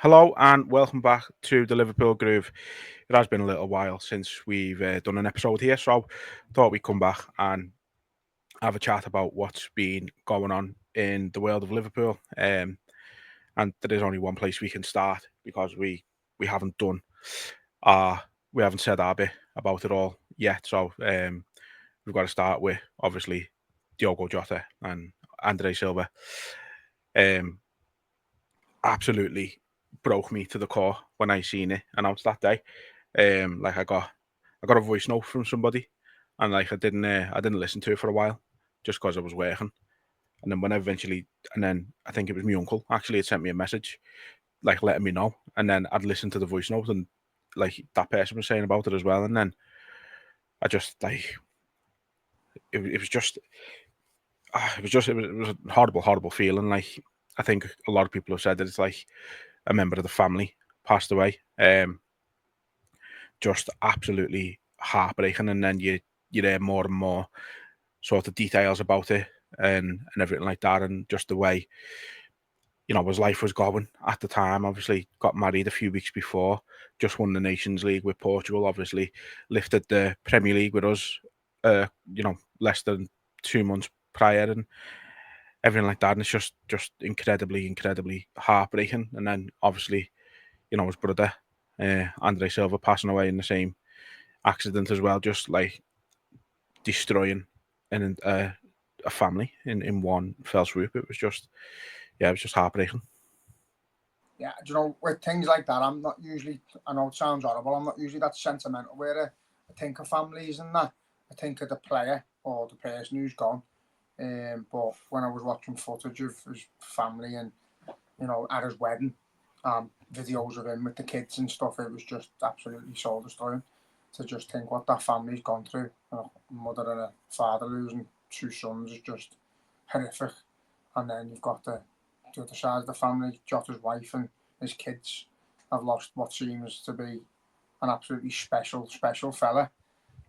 Hello and welcome back to the Liverpool Groove. It has been a little while since we've done an episode here, so thought we'd come back and have a chat about what's been going on in the world of Liverpool. And there is only one place we can start because we haven't done our we haven't said our bit about it all yet. So we've got to start with obviously Diogo Jota and Andre Silva. Absolutely broke me to the core when I seen it announced that day. Like I got a voice note from somebody, and like I didn't listen to it for a while, just because I was working. And then when I eventually, and then I think it was my uncle actually had sent me a message, like letting me know, and then I'd listened to the voice note, and like that person was saying about it as well, and then I just like it was just it was a horrible feeling. Like I think a lot of people have said that it's like a member of the family passed away. Just absolutely heartbreaking. And then you hear more and more sort of details about it and everything like that, and just the way his life was going at the time. Obviously, got married a few weeks before, just won the Nations League with Portugal. Obviously, lifted the Premier League with us. Less than 2 months prior, and everything like that. And it's just incredibly heartbreaking. And then obviously, his brother, Andre Silva, passing away in the same accident as well, just like destroying a family in one fell swoop. It was just, yeah, it was just heartbreaking. Yeah, do you know, with things like that, I'm not usually, I know it sounds horrible, I'm not usually that sentimental where I think of families and that. I think of the player or the person who's gone. But when I was watching footage of his family and, at his wedding, videos of him with the kids and stuff, it was just absolutely soul destroying to just think what that family's gone through. A mother and a father losing two sons is just horrific. And then you've got the other side of the family, Jota's wife and his kids have lost what seems to be an absolutely special fella.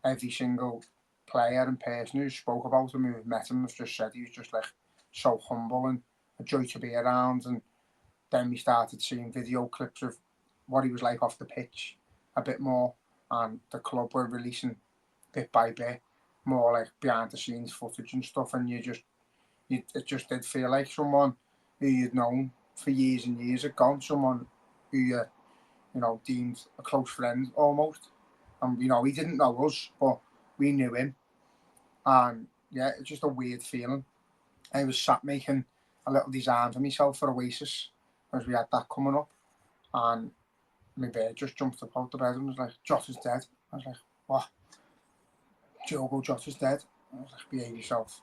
Every single player and person who spoke about him, who met him, has just said he was just like so humble and a joy to be around. And then we started seeing video clips of what he was like off the pitch a bit more, and the club were releasing bit by bit more like behind the scenes footage and stuff, and it just did feel like someone who you'd known for years and years had gone, someone who you deemed a close friend almost. And he didn't know us, but we knew him. And yeah, it's just a weird feeling. I was sat making a little design for myself for Oasis as we had that coming up, and my bird just jumped up out the bed and was like, Jota's dead. I was like, what? Diogo Jota's dead? I was like, behave yourself.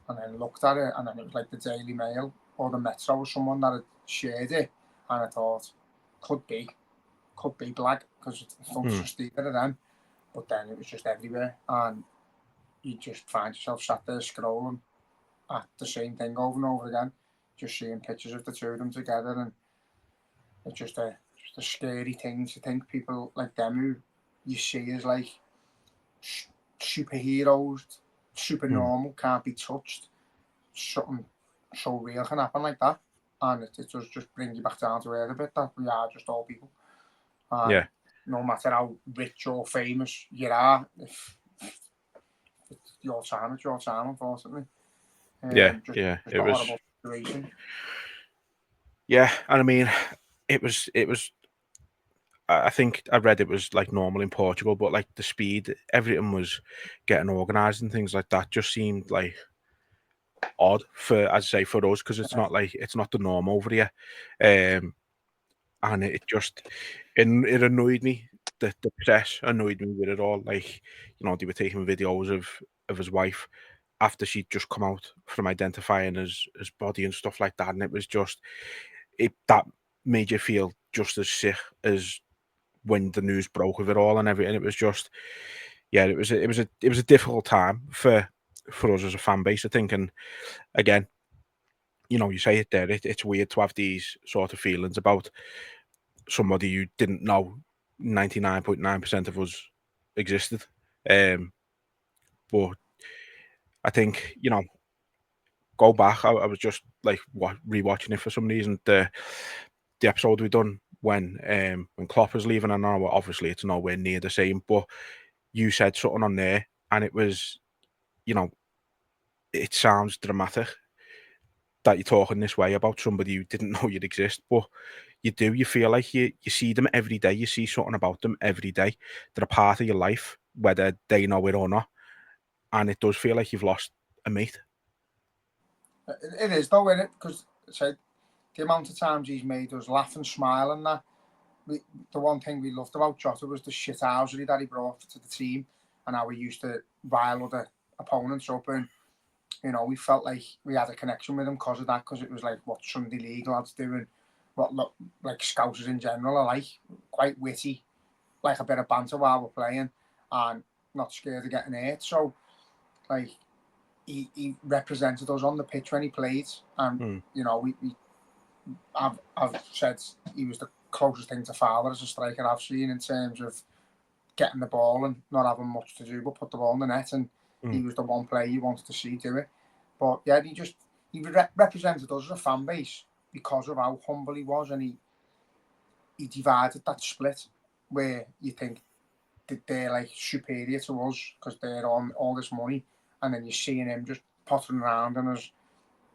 And then looked at it, and then it was like the Daily Mail or the Metro or someone that had shared it, and I thought, could be black, because it's not just either of them. But then it was just everywhere, and you just find yourself sat there scrolling at the same thing over and over again, just seeing pictures of the two of them together, and it's just a scary thing to think people like them who you see as like superheroes, super normal, can't be touched. Something so real can happen like that, and it does just bring you back down to earth a bit that we are just all people, and Yeah, no matter how rich or famous you are, if it's your time, it's your time, unfortunately. yeah, Just, yeah. just It a was, horrible situation. yeah, and I mean, it was. I think I read it was like normal in Portugal, but like the speed, everything was getting organised and things like that just seemed like odd for, as I say, for us, because it's not the norm over here. Um, and it just it annoyed me. The press annoyed me with it all. Like, they were taking videos of his wife after she'd just come out from identifying his body and stuff like that, and it was just that made you feel just as sick as when the news broke of it all and everything. It was just, yeah, it was a difficult time for us as a fan base, I think. And again, you say it there, it's weird to have these sort of feelings about somebody you didn't know 99.9% of us existed. Um, but I think, go back. I was just like rewatching it for some reason. The episode we done when Klopp was leaving. I know obviously it's nowhere near the same, but you said something on there, and it was, you know, it sounds dramatic that you're talking this way about somebody who didn't know you'd exist, but you do. You feel like you see them every day. You see something about them every day. They're a part of your life, whether they know it or not. And it does feel like you've lost a mate. It is though, isn't it? Because the amount of times he's made us laugh and smile and that. The one thing we loved about Jota was the shithousery that he brought to the team and how he used to rile other opponents up, and we felt like we had a connection with him because of that, because it was like what Sunday League lads do and what like Scousers in general are like, quite witty, like a bit of banter while we're playing and not scared of getting hurt. So like he represented us on the pitch when he played, and I've said he was the closest thing to Fowler as a striker I've seen in terms of getting the ball and not having much to do but put the ball in the net, and he was the one player you wanted to see do it. But yeah, he represented us as a fan base because of how humble he was, and he divided that split where you think that they're like superior to us because they're on all this money, and then you're seeing him just pottering around in his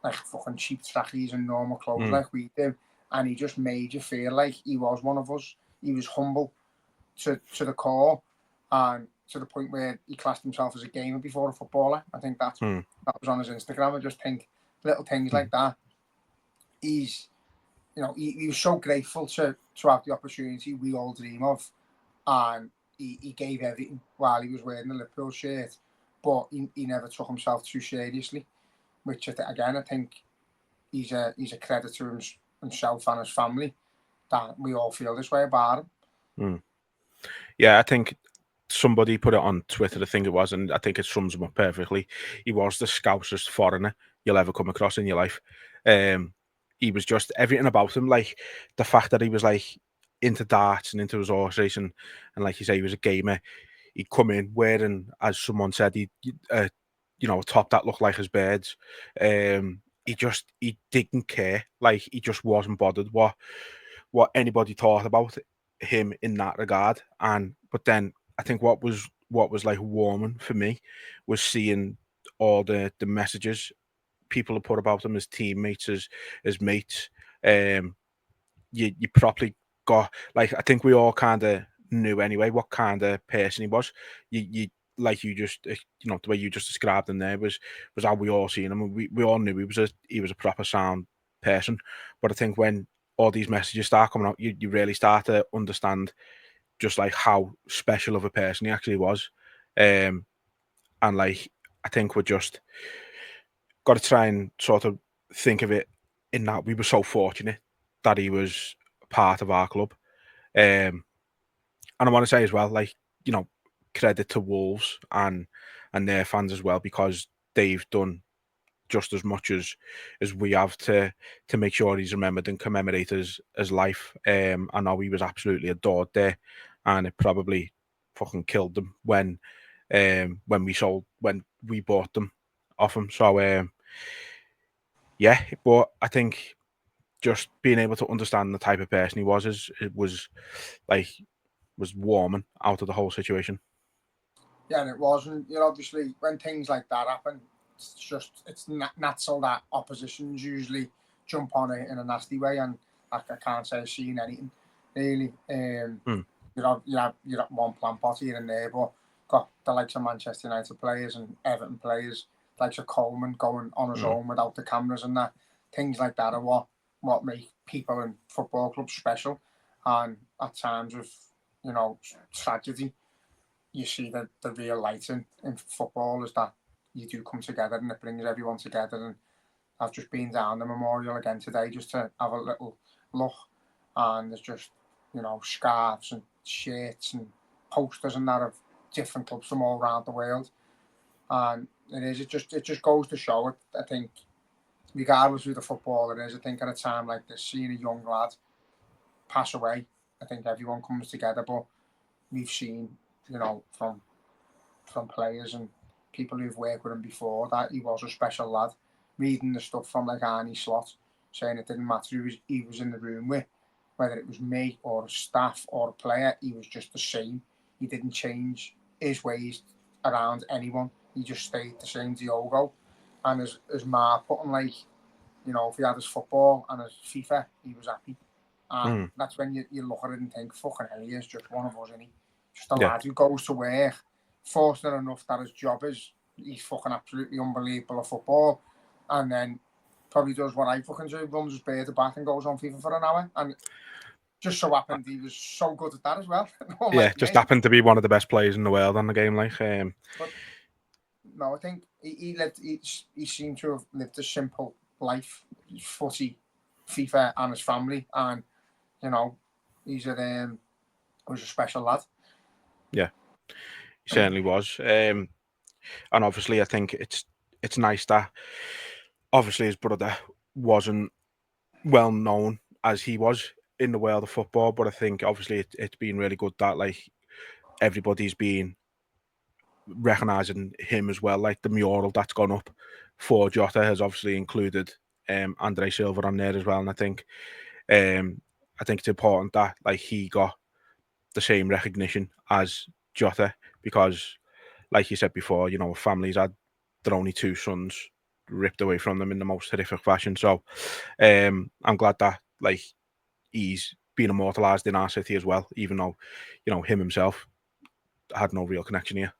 like fucking cheap trackies and normal clothes like we do, and he just made you feel like he was one of us. He was humble to the core, and to the point where he classed himself as a gamer before a footballer. I think that was on his Instagram. I just think little things like that. He's, he was so grateful to have the opportunity we all dream of, and he gave everything while he was wearing the Liverpool shirt, but he never took himself too seriously, which again I think he's a credit to himself and his family that we all feel this way about him. Yeah, I think somebody put it on Twitter, I think it was, and I think it sums him up perfectly. He was the scousest foreigner you'll ever come across in your life. He was just everything about him, like the fact that he was like into darts and into his horse racing, and like you say, he was a gamer. He'd come in wearing, as someone said, a top that looked like his birds. He didn't care, like he just wasn't bothered what anybody thought about him in that regard. But then I think what was like warming for me was seeing all the messages people have put about him as teammates, as mates. You properly got, like, I think we all kind of knew anyway what kind of person he was. You like you just the way you just described him there was how we all seen him, and we all knew he was a proper sound person. But I think when all these messages start coming out, you really start to understand just like how special of a person he actually was. And like I think we're just got to try and sort of think of it in that we were so fortunate that he was part of our club. And I want to say as well, like, credit to Wolves and their fans as well, because they've done just as much as we have to make sure he's remembered and commemorate his life. I know he was absolutely adored there, and it probably fucking killed them when we bought them off him. So yeah, but I think just being able to understand the type of person he was was warming out of the whole situation. Yeah, and it wasn't. Obviously, when things like that happen, it's natural that oppositions usually jump on it in a nasty way, and I can't say I've seen anything really. You're at one plant pot here and there, but got the likes of Manchester United players and Everton players, likes of Coleman going on his own without the cameras and that. Things like that are what make people in football clubs special, and at times of tragedy, you see the real light in football is that you do come together and it brings everyone together. And I've just been down the memorial again today just to have a little look, and there's just scarves and shirts and posters and that of different clubs from all around the world. And it just goes to show it. I think regardless who the footballer is, I think at a time like this, seeing a young lad pass away, I think everyone comes together. But we've seen, from players and people who've worked with him before that he was a special lad. Reading the stuff from like Arnie Slot saying it didn't matter who he was in the room with, whether it was me or staff or a player, he was just the same. He didn't change his ways around anyone. He just stayed the same Diogo. And as Ma putting like, if he had his football and his FIFA, he was happy. And that's when you look at it and think, fucking hell, he is just one of us, isn't he? Just a lad who goes to work, fortunate enough that his job is, he's fucking absolutely unbelievable at football. And then probably does what I fucking do, runs his beard to back and goes on FIFA for an hour. And just so happened he was so good at that as well. Just happened to be one of the best players in the world on the game, like. But no, I think he seemed to have lived a simple life, footy, FIFA, and his family, and he's was a special lad. Yeah, he certainly was. And obviously, I think it's nice that obviously his brother wasn't well known as he was in the world of football, but I think obviously it's been really good that like everybody's been recognising him as well. Like the mural that's gone up for Jota has obviously included Andre Silva on there as well, and I think it's important that like he got the same recognition as Jota because, like you said before, families had their only two sons ripped away from them in the most horrific fashion. So I'm glad that like he's been immortalised in our city as well, even though him himself had no real connection here.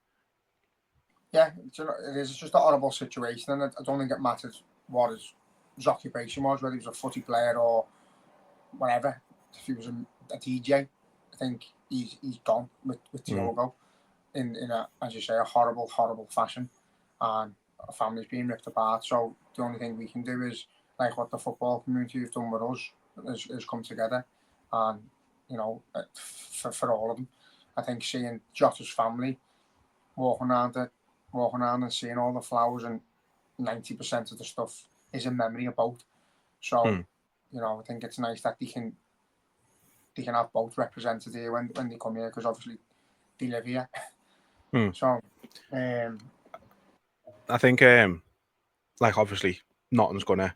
Yeah, it is just a horrible situation, and I don't think it matters what his occupation was, whether he was a footy player or whatever. If he was a DJ, I think he's gone with Diogo in a, as you say, a horrible fashion, and a family's being ripped apart. So the only thing we can do is like what the football community have done with us is come together, and for all of them, I think seeing Jota's family walking around and seeing all the flowers, and 90% of the stuff is in memory of both. So I think it's nice that they can have both represented here when they come here, because obviously they live here. So I think like obviously nothing's gonna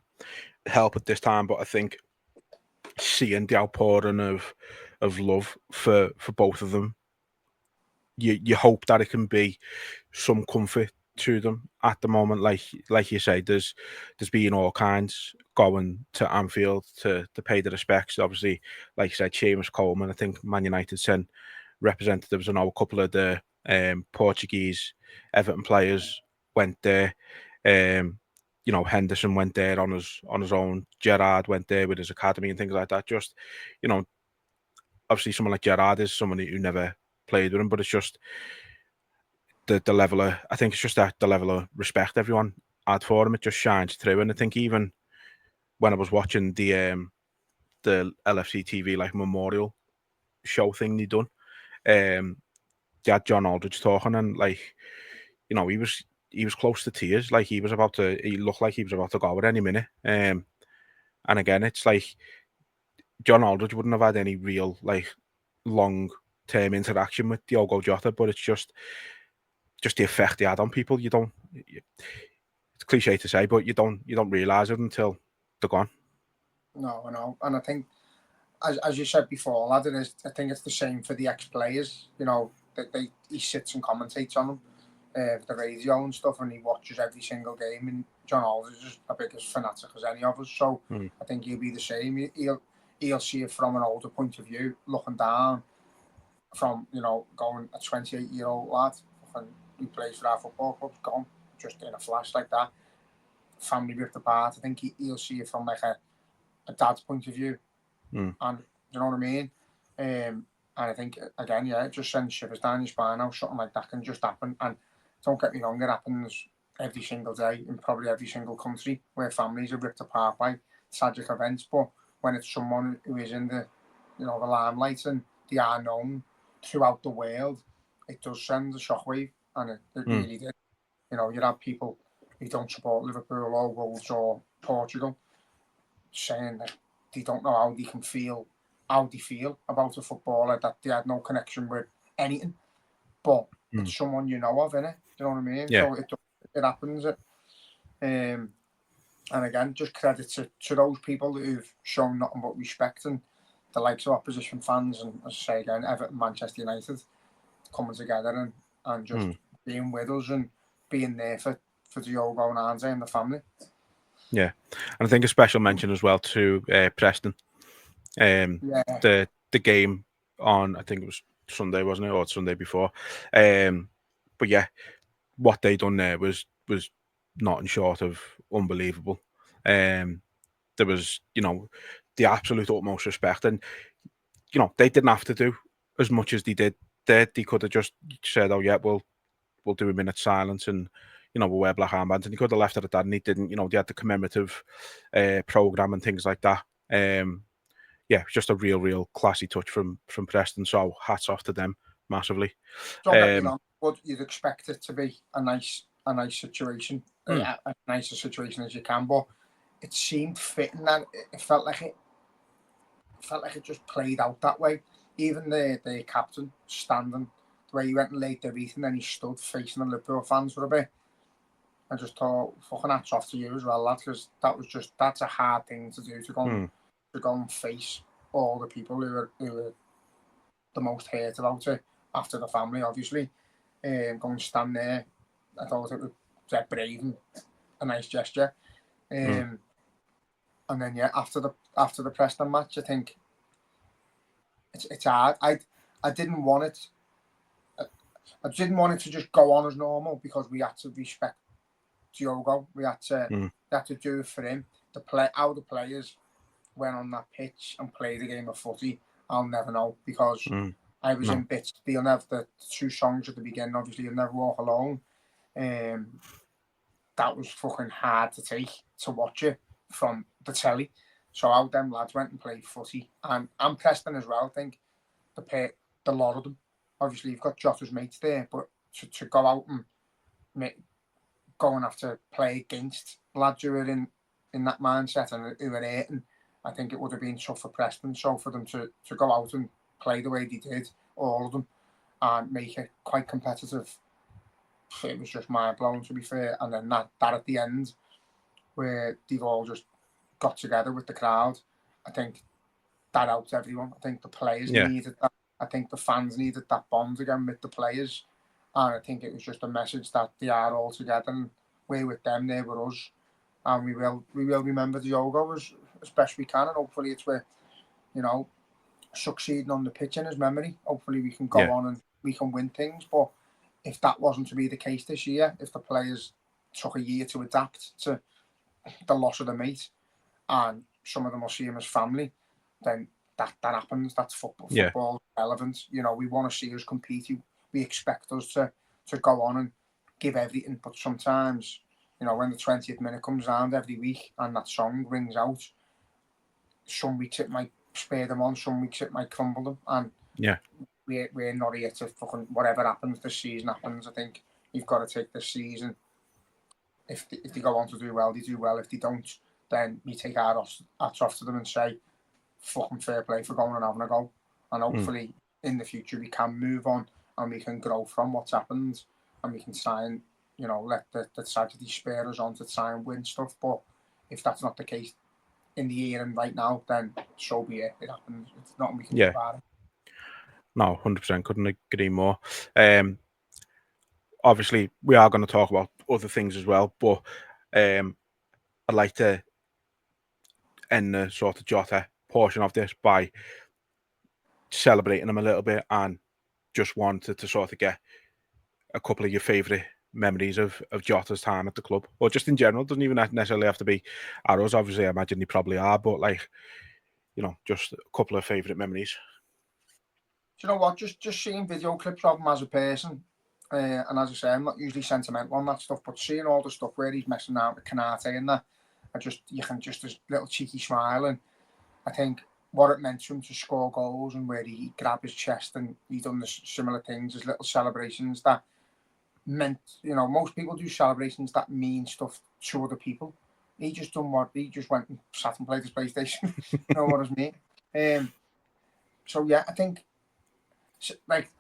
help at this time, but I think seeing the outpouring of love for both of them, you hope that it can be some comfort to them at the moment. Like you say, there's been all kinds going to Anfield to pay the respects. Obviously, like you said, Seamus Coleman, I think Man United sent representatives. I know a couple of the Portuguese Everton players went there. Henderson went there on his own. Gerrard went there with his academy and things like that. Just, obviously someone like Gerrard is someone who never played with him, but it's just the level of, I think it's just that the level of respect everyone had for him, it just shines through. And I think even when I was watching the LFC TV like memorial show thing they done, they had John Aldridge talking, and like, he was close to tears. Like he looked like he was about to go at any minute. And again, it's like John Aldridge wouldn't have had any real like long term interaction with Diogo Jota, but it's just the effect he had on people. It's cliche to say, but you don't realise it until they're gone. No, I know, and I think as you said before, lad, I think it's the same for the ex-players. He sits and commentates on them, the radio and stuff, and he watches every single game. And John Aldridge is a big as fanatic as any of us, so I think he'll be the same. He'll see it from an older point of view, looking down from going a 28-year-old lad who plays for our football club, gone just in a flash like that. Family ripped apart. I think he'll see it from like a dad's point of view, and you know what I mean. And I think again, it just sends shivers down your spine. How something like that can just happen. And don't get me wrong, it happens every single day in probably every single country where families are ripped apart by tragic events. But when it's someone who is in the the limelight and they are known throughout the world, it does send a shockwave, and it really did. You have people who don't support Liverpool or Wolves or Portugal saying that they don't know how they feel about a footballer, that they had no connection with anything, but it's someone you know of, innit? Do you know what I mean? Yeah. So it happens. And again, just credit to those people who've shown nothing but respect, and the likes of opposition fans and, as I say again, Everton, Manchester United coming together and just being with us and being there for Diogo and Andre and the family. Yeah, and I think a special mention as well to Preston. The game on, I think it was Sunday, wasn't it, or Sunday before? But yeah, what they done there was nothing short of unbelievable. There was, the absolute utmost respect, and they didn't have to do as much as they did. They could have just said, "Oh yeah, we'll do a minute's silence," and we'll wear black armbands, and he could have left it at that, and he didn't. They had the commemorative program and things like that. Yeah, just a real classy touch from Preston. So hats off to them massively. Don't get me wrong, but you'd expect it to be a nice situation, as nice a situation as you can. But it seemed fitting that it felt like it just played out that way. Even the captain standing the way he went and laid the wreath, and then he stood facing the Liverpool fans for a bit. I just thought, fucking hats off to you as well, lad, because that's a hard thing to do, to go and face all the people who are the most hurt about it after the family, obviously. Go and stand there. I thought it was brave and a nice gesture. And then after the Preston match, I think it's hard. I didn't want it. I didn't want it to just go on as normal, because we had to respect Diogo. We had to do it for him. How the players went on that pitch and played a game of footy, I'll never know, because I was in bits. You'll never, the two songs at the beginning, obviously, You'll Never Walk Alone. That was fucking hard to take, to watch it from the telly. So how them lads went and played footy, and Preston as well. I think the lot of them. Obviously, you've got Jota's mates there, but to go out and go and have to play against lads who are in that mindset and who are hating, I think it would have been tough for Preston. So for them to go out and play the way they did, all of them, and make it quite competitive, it was just mind blowing, to be fair. And then that at the end, where they've all just got together with the crowd, I think that helped everyone. I think the players needed that. I think the fans needed that bond again with the players. And I think it was just a message that they are all together, and we're with them, they're with us. And we will remember Diogo as best we can, and hopefully it's with, succeeding on the pitch in his memory. Hopefully we can go on and we can win things. But if that wasn't to be the case this year, if the players took a year to adapt to the loss of the mate, and some of them will see him as family, then that happens. That's football. Football relevant. We want to see us compete. We expect us to go on and give everything. But sometimes, when the 20th minute comes around every week and that song rings out, some weeks it might spur them on, some weeks it might crumble them. And we're not here to fucking, whatever happens this season happens. I think you've got to take this season. If they go on to do well, they do well. If they don't, then we take our hats off to them and say, fucking fair play for going and having a go. And hopefully in the future we can move on and we can grow from what's happened, and we can try and, let the tragedy spur us on to try and win stuff. But if that's not the case in the year and right now, then so be it. It happens. It's nothing we can do about it. No, 100%. Couldn't agree more. Obviously, we are going to talk about other things as well, but I'd like to end the sort of Jota portion of this by celebrating him a little bit, and just wanted to sort of get a couple of your favourite memories of Jota's time at the club, or just in general. Doesn't even necessarily have to be arrows. Obviously, I imagine they probably are, but just a couple of favourite memories. Do you know what? Just seeing video clips of him as a person, and as I say, I'm not usually sentimental on that stuff, but seeing all the stuff where he's messing around with Kanate and that, you can just a little cheeky smile, and I think what it meant to him to score goals, and where he grabbed his chest and he done the similar things, as little celebrations that meant, most people do celebrations that mean stuff to other people. He just went and sat and played his PlayStation. You know what I mean? So yeah, I think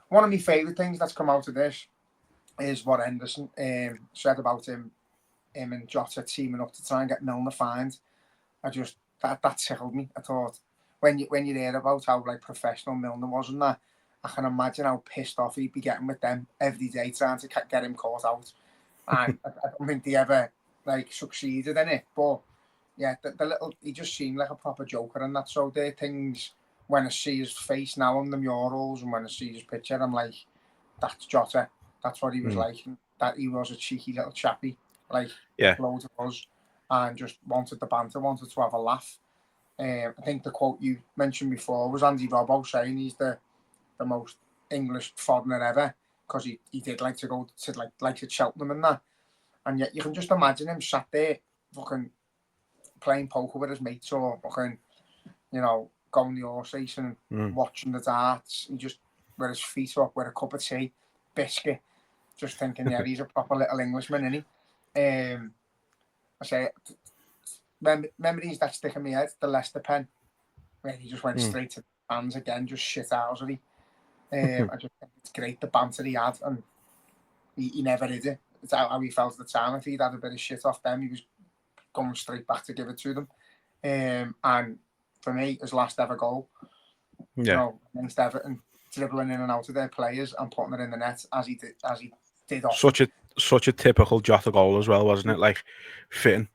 one of my favourite things that's come out of this is what Henderson said about him and Jota teaming up to try and get Milner fined. That tickled me. I thought, when you hear about how like professional Milner was and that, I can imagine how pissed off he'd be getting with them every day trying to get him caught out. And I don't think they ever like succeeded in it. But yeah, the little, he just seemed like a proper joker and that. So there are things when I see his face now on the murals and when I see his picture, I'm like, that's Jota. That's what he was like. And that he was a cheeky little chappy, like loads of us, and just wanted the banter, wanted to have a laugh. I think the quote you mentioned before was Andy Robbo saying he's the most English foreigner ever because he did like to go to like to Cheltenham and that. And yet you can just imagine him sat there fucking playing poker with his mates or fucking, you know, going the horse race and watching the darts. He just with his feet up with a cup of tea, biscuit, just thinking, yeah, he's a proper little Englishman, isn't he? I say, memories that stick in my head, the Leicester pen, where he just went straight to the fans again, just shit housery. I just think it's great the banter he had, and he never did it. It's how he felt at the time. If he'd had a bit of shit off them, he was going straight back to give it to them. And for me, his last ever goal, you know, against Everton, dribbling in and out of their players and putting it in the net as he did often. Such a typical Jota goal as well, wasn't it? Like fitting.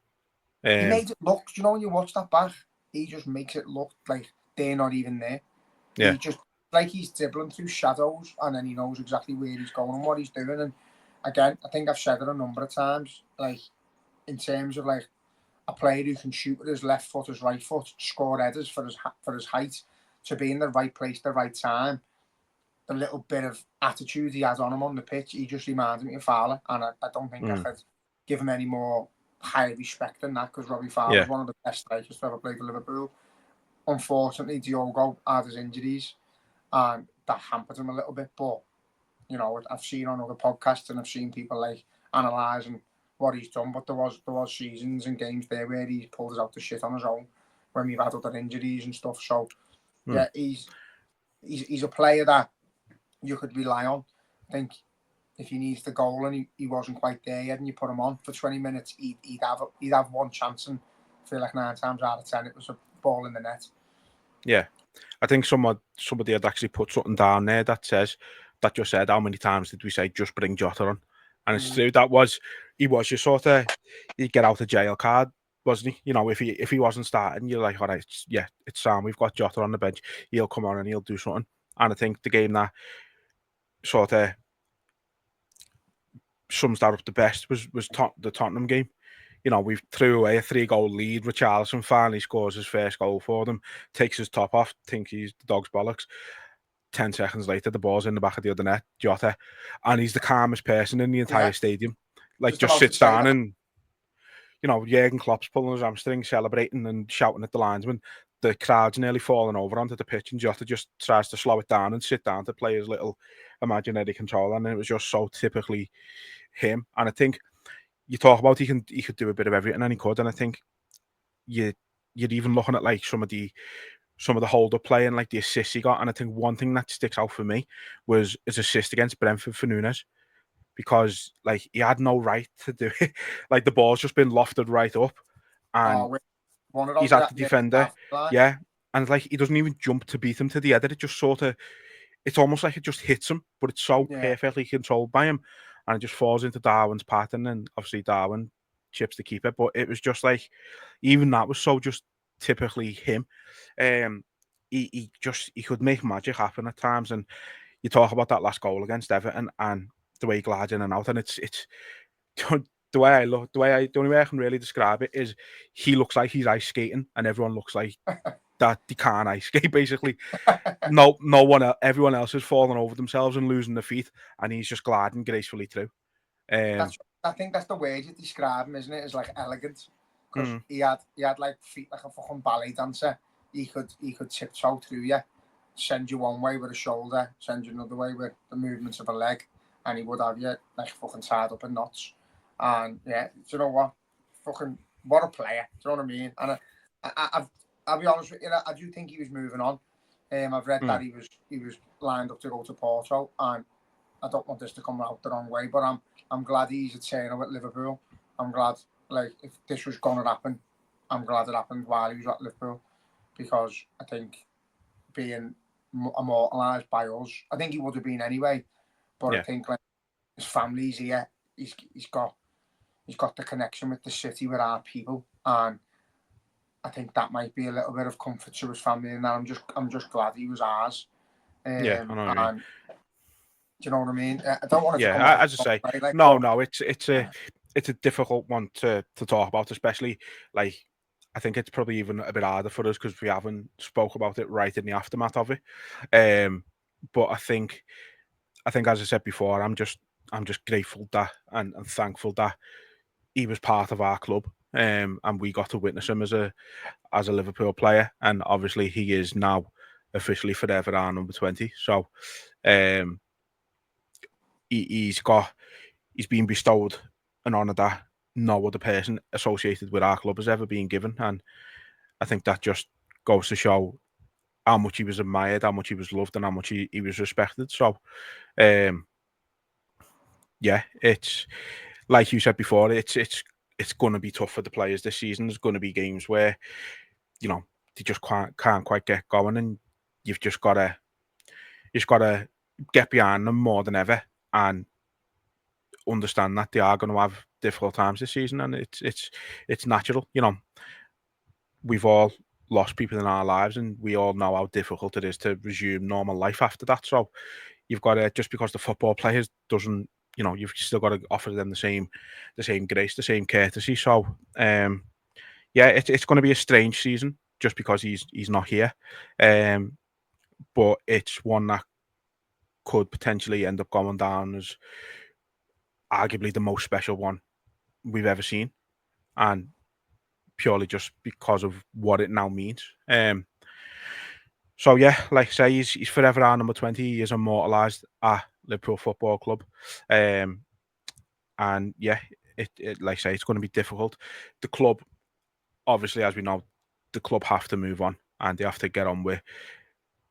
He made it look. You know, when you watch that back, he just makes it look like they're not even there. Yeah. He just like he's dribbling through shadows, and then he knows exactly where he's going and what he's doing. And again, I think I've said it a number of times, like in terms of like a player who can shoot with his left foot, his right foot, score headers for his height, to be in the right place, the right time. The little bit of attitude he has on him on the pitch, he just reminds me of Fowler, and I don't think I could give him any more high respect than that, because Robbie Fowler is one of the best strikers to ever play for Liverpool. Unfortunately, Diogo had his injuries, and that hampered him a little bit. But you know, I've seen on other podcasts and I've seen people like analysing what he's done. But there was seasons and games there where he pulled us out the shit on his own when we've had other injuries and stuff. So yeah, he's a player that you could rely on. I think if he needs the goal and he wasn't quite there yet, and you put him on for 20 minutes, he'd have one chance, and I feel like 9 times out of 10 it was a ball in the net. Yeah, I think somebody had actually put something down there that just said, how many times did we say just bring Jota on? And it's true, he was your sort of, he'd get out of jail card, wasn't he? You know, if he wasn't starting, you're like, all right, it's Sam, we've got Jota on the bench, he'll come on and he'll do something. And I think the game that sort of sums that up the best was the Tottenham game. You know, we threw away a 3-goal lead. Richarlison finally scores his first goal for them, takes his top off, think he's the dog's bollocks. 10 seconds later, the ball's in the back of the other net, Jota, and he's the calmest person in the entire stadium. Like, just sits down and, you know, Jurgen Klopp's pulling his hamstring, celebrating and shouting at the linesman. The crowd's nearly falling over onto the pitch, and Jota just tries to slow it down and sit down to play his little imaginary controller, and it was just so typically him. And I think you talk about he could do a bit of everything, and he could. And I think you're even looking at like some of the hold up play and like the assists he got. And I think one thing that sticks out for me was his assist against Brentford for Nunes, because like he had no right to do it. Like the ball's just been lofted right up, and he's at the defender, and like he doesn't even jump to beat him to the header. It just sort of, it's almost like it just hits him, but it's so perfectly controlled by him, and it just falls into Darwin's pattern, and obviously Darwin chips the keeper. But it was just like, even that was so just typically him. He could make magic happen at times, and you talk about that last goal against Everton and the way he glides in and out, and it's the only way I can really describe it is he looks like he's ice skating, and everyone looks like that they can't ice skate, basically. Everyone else is falling over themselves and losing their feet, and he's just gliding gracefully through. I think that's the word you describe him, isn't it? It's like elegant, because he had like feet like a fucking ballet dancer. He could tiptoe through you, send you one way with a shoulder, send you another way with the movements of a leg, and he would have you like fucking tied up in knots. And yeah, do you know what? Fucking what a player. Do you know what I mean? And I'll be honest with you, I do think he was moving on. I've read that he was lined up to go to Porto, and I don't want this to come out the wrong way, but I'm glad he's eternal at Liverpool. I'm glad, like, if this was going to happen, I'm glad it happened while he was at Liverpool. because I think being immortalised by us, I think he would have been anyway. But I think like his family's here. He's got the connection with the city, with our people, and I think that might be a little bit of comfort to his family. And I'm just glad he was ours. Yeah, I know what I mean. And do you know what I mean? I don't want it to come Yeah, off as I say, like, no, it's a difficult one to talk about, especially like I think it's probably even a bit harder for us because we haven't spoke about it right in the aftermath of it. But I think as I said before, I'm just grateful that and thankful that he was part of our club. And we got to witness him as a Liverpool player, and obviously he is now officially forever our number 20. So um, he's been bestowed an honour that no other person associated with our club has ever been given, and I think that just goes to show how much he was admired, how much he was loved, and how much he was respected. So, yeah, it's like you said before, it's going to be tough for the players this season. There's going to be games where they just can't quite get going, and you've just got to get behind them more than ever and understand that they are going to have difficult times this season, and it's natural. We've all lost people in our lives, and we all know how difficult it is to resume normal life after that. So you've got to, just because the football players doesn't, you've still got to offer them the same grace, the same courtesy. So yeah, it's going to be a strange season just because he's not here, but it's one that could potentially end up going down as arguably the most special one we've ever seen, and purely just because of what it now means. So yeah, like I say, he's forever our number 20. He is immortalised at Liverpool Football Club, and yeah, it like I say, it's going to be difficult. The club, obviously, as we know, the club have to move on and they have to get on with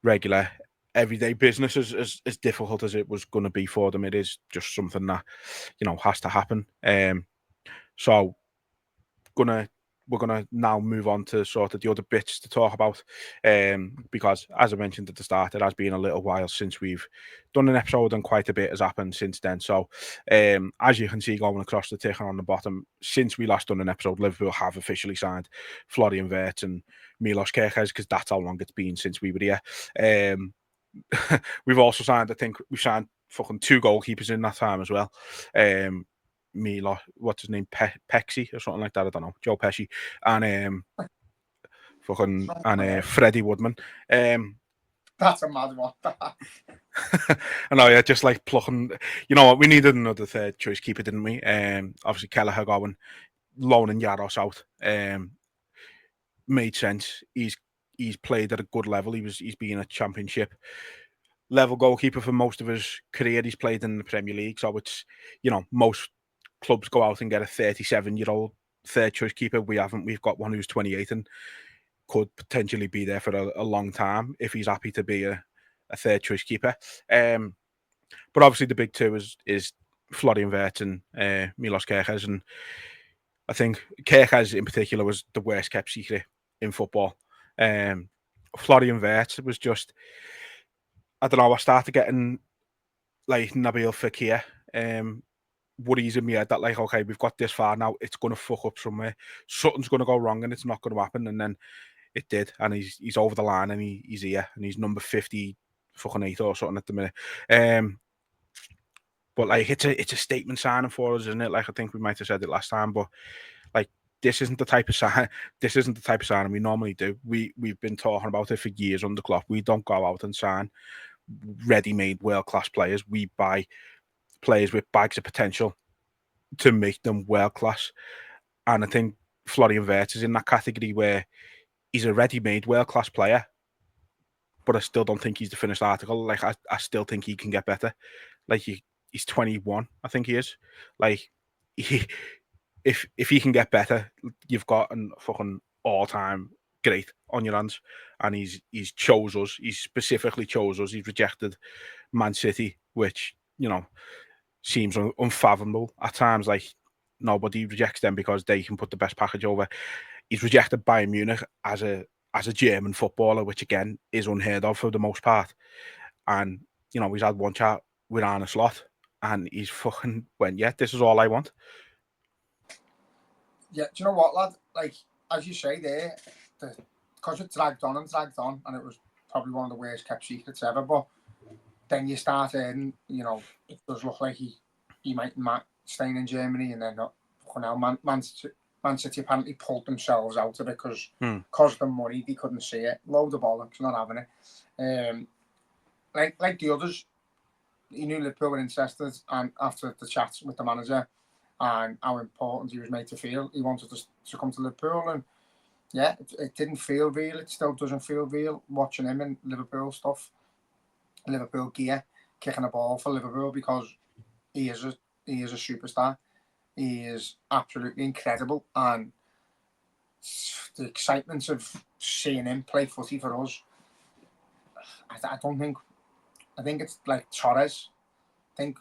regular everyday business. As difficult as it was going to be for them, it is just something that has to happen. So we're gonna now move on to sort of the other bits to talk about, because as I mentioned at the start, it has been a little while since we've done an episode, and quite a bit has happened since then. So as you can see going across the ticker on the bottom, since we last done an episode, Liverpool have officially signed Florian Wirtz and Milos Kerkez, because that's how long it's been since we were here. We've also signed, I think we've signed fucking 2 goalkeepers in that time as well. Milo, what's his name, Pexy or something like that. I don't know, Joe Pesci, and fucking Freddie Woodman. That's a mad one. I know, yeah, just like plucking. You know what? We needed another third choice keeper, didn't we? Obviously Kelleher going, loaning Yaros out. Made sense. He's played at a good level. He's been a championship level goalkeeper for most of his career. He's played in the Premier League, so it's most clubs go out and get a 37-year-old third choice keeper. We haven't. We've got one who's 28 and could potentially be there for a long time if he's happy to be a third choice keeper. But obviously the big two is Florian Wirtz and Milos Kerkez, and I think Kerkez in particular was the worst kept secret in football. Florian Wirtz was just, I don't know, I started getting like Nabil Fekir worries in my head that, like, okay, we've got this far now, it's going to fuck up somewhere. Something's going to go wrong and it's not going to happen. And then it did. And he's over the line and he's here and he's number 50 fucking 8 or something at the minute. But like, it's a statement signing for us, isn't it? Like, I think we might have said it last time, but like, this isn't the type of signing we normally do. We've been talking about it for years under Klopp. We don't go out and sign ready-made world-class players. We buy players with bags of potential to make them world-class. And I think Florian Wirtz is in that category where he's a ready-made world-class player, but I still don't think he's the finished article. Like, I still think he can get better. Like, he's 21, I think he is. Like, if he can get better, you've got a fucking all-time great on your hands. And he's chose us. He's specifically chose us. He's rejected Man City, which, seems unfathomable at times. Like, nobody rejects them because they can put the best package over. He's rejected Bayern Munich as a as a German footballer, which again is unheard of for the most part. And he's had one chat with Arne Slot, and he's fucking went, yeah, this is all I want. Yeah, do you know what, lad? Like, as you say there, because it dragged on, and it was probably one of the worst kept secrets ever. But then you start hearing, it does look like he might staying in Germany, and then Man City apparently pulled themselves out of it because of the money, they couldn't see it. Load of bollocks, not having it. Like the others, he knew Liverpool were interested, and after the chat with the manager and how important he was made to feel, he wanted to come to Liverpool. And yeah, it didn't feel real. It still doesn't feel real watching him in Liverpool stuff, Liverpool gear, kicking a ball for Liverpool, because he is a superstar. He is absolutely incredible, and the excitement of seeing him play footy for us, I think it's like Torres. I think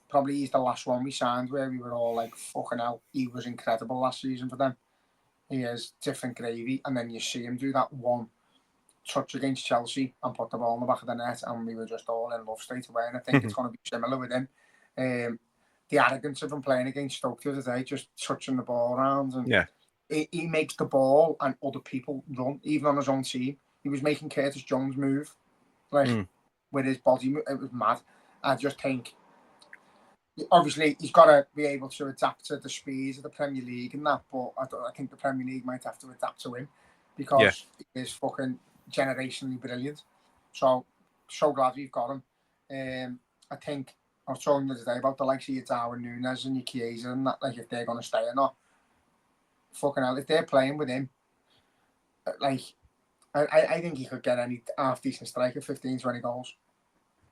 probably he's the last one we signed where we were all like, fucking hell, he was incredible last season for them. He is different gravy, and then you see him do that one touch against Chelsea and put the ball in the back of the net, and we were just all in love straight away. And I think it's going to be similar with him. The arrogance of him playing against Stoke the other day, just touching the ball around, and he makes the ball and other people run, even on his own team. He was making Curtis Jones move, like with his body. It was mad. I just think, obviously, he's got to be able to adapt to the speed of the Premier League and that, but I think the Premier League might have to adapt to him, because he is fucking generationally brilliant. So glad we've got him. I think I was talking the other day about the likes of your Darwin Núñez and your Chiesa and that, like, if they're going to stay or not. Fucking hell, if they're playing with him, like, I think he could get any half-decent striker, 15, 20 goals.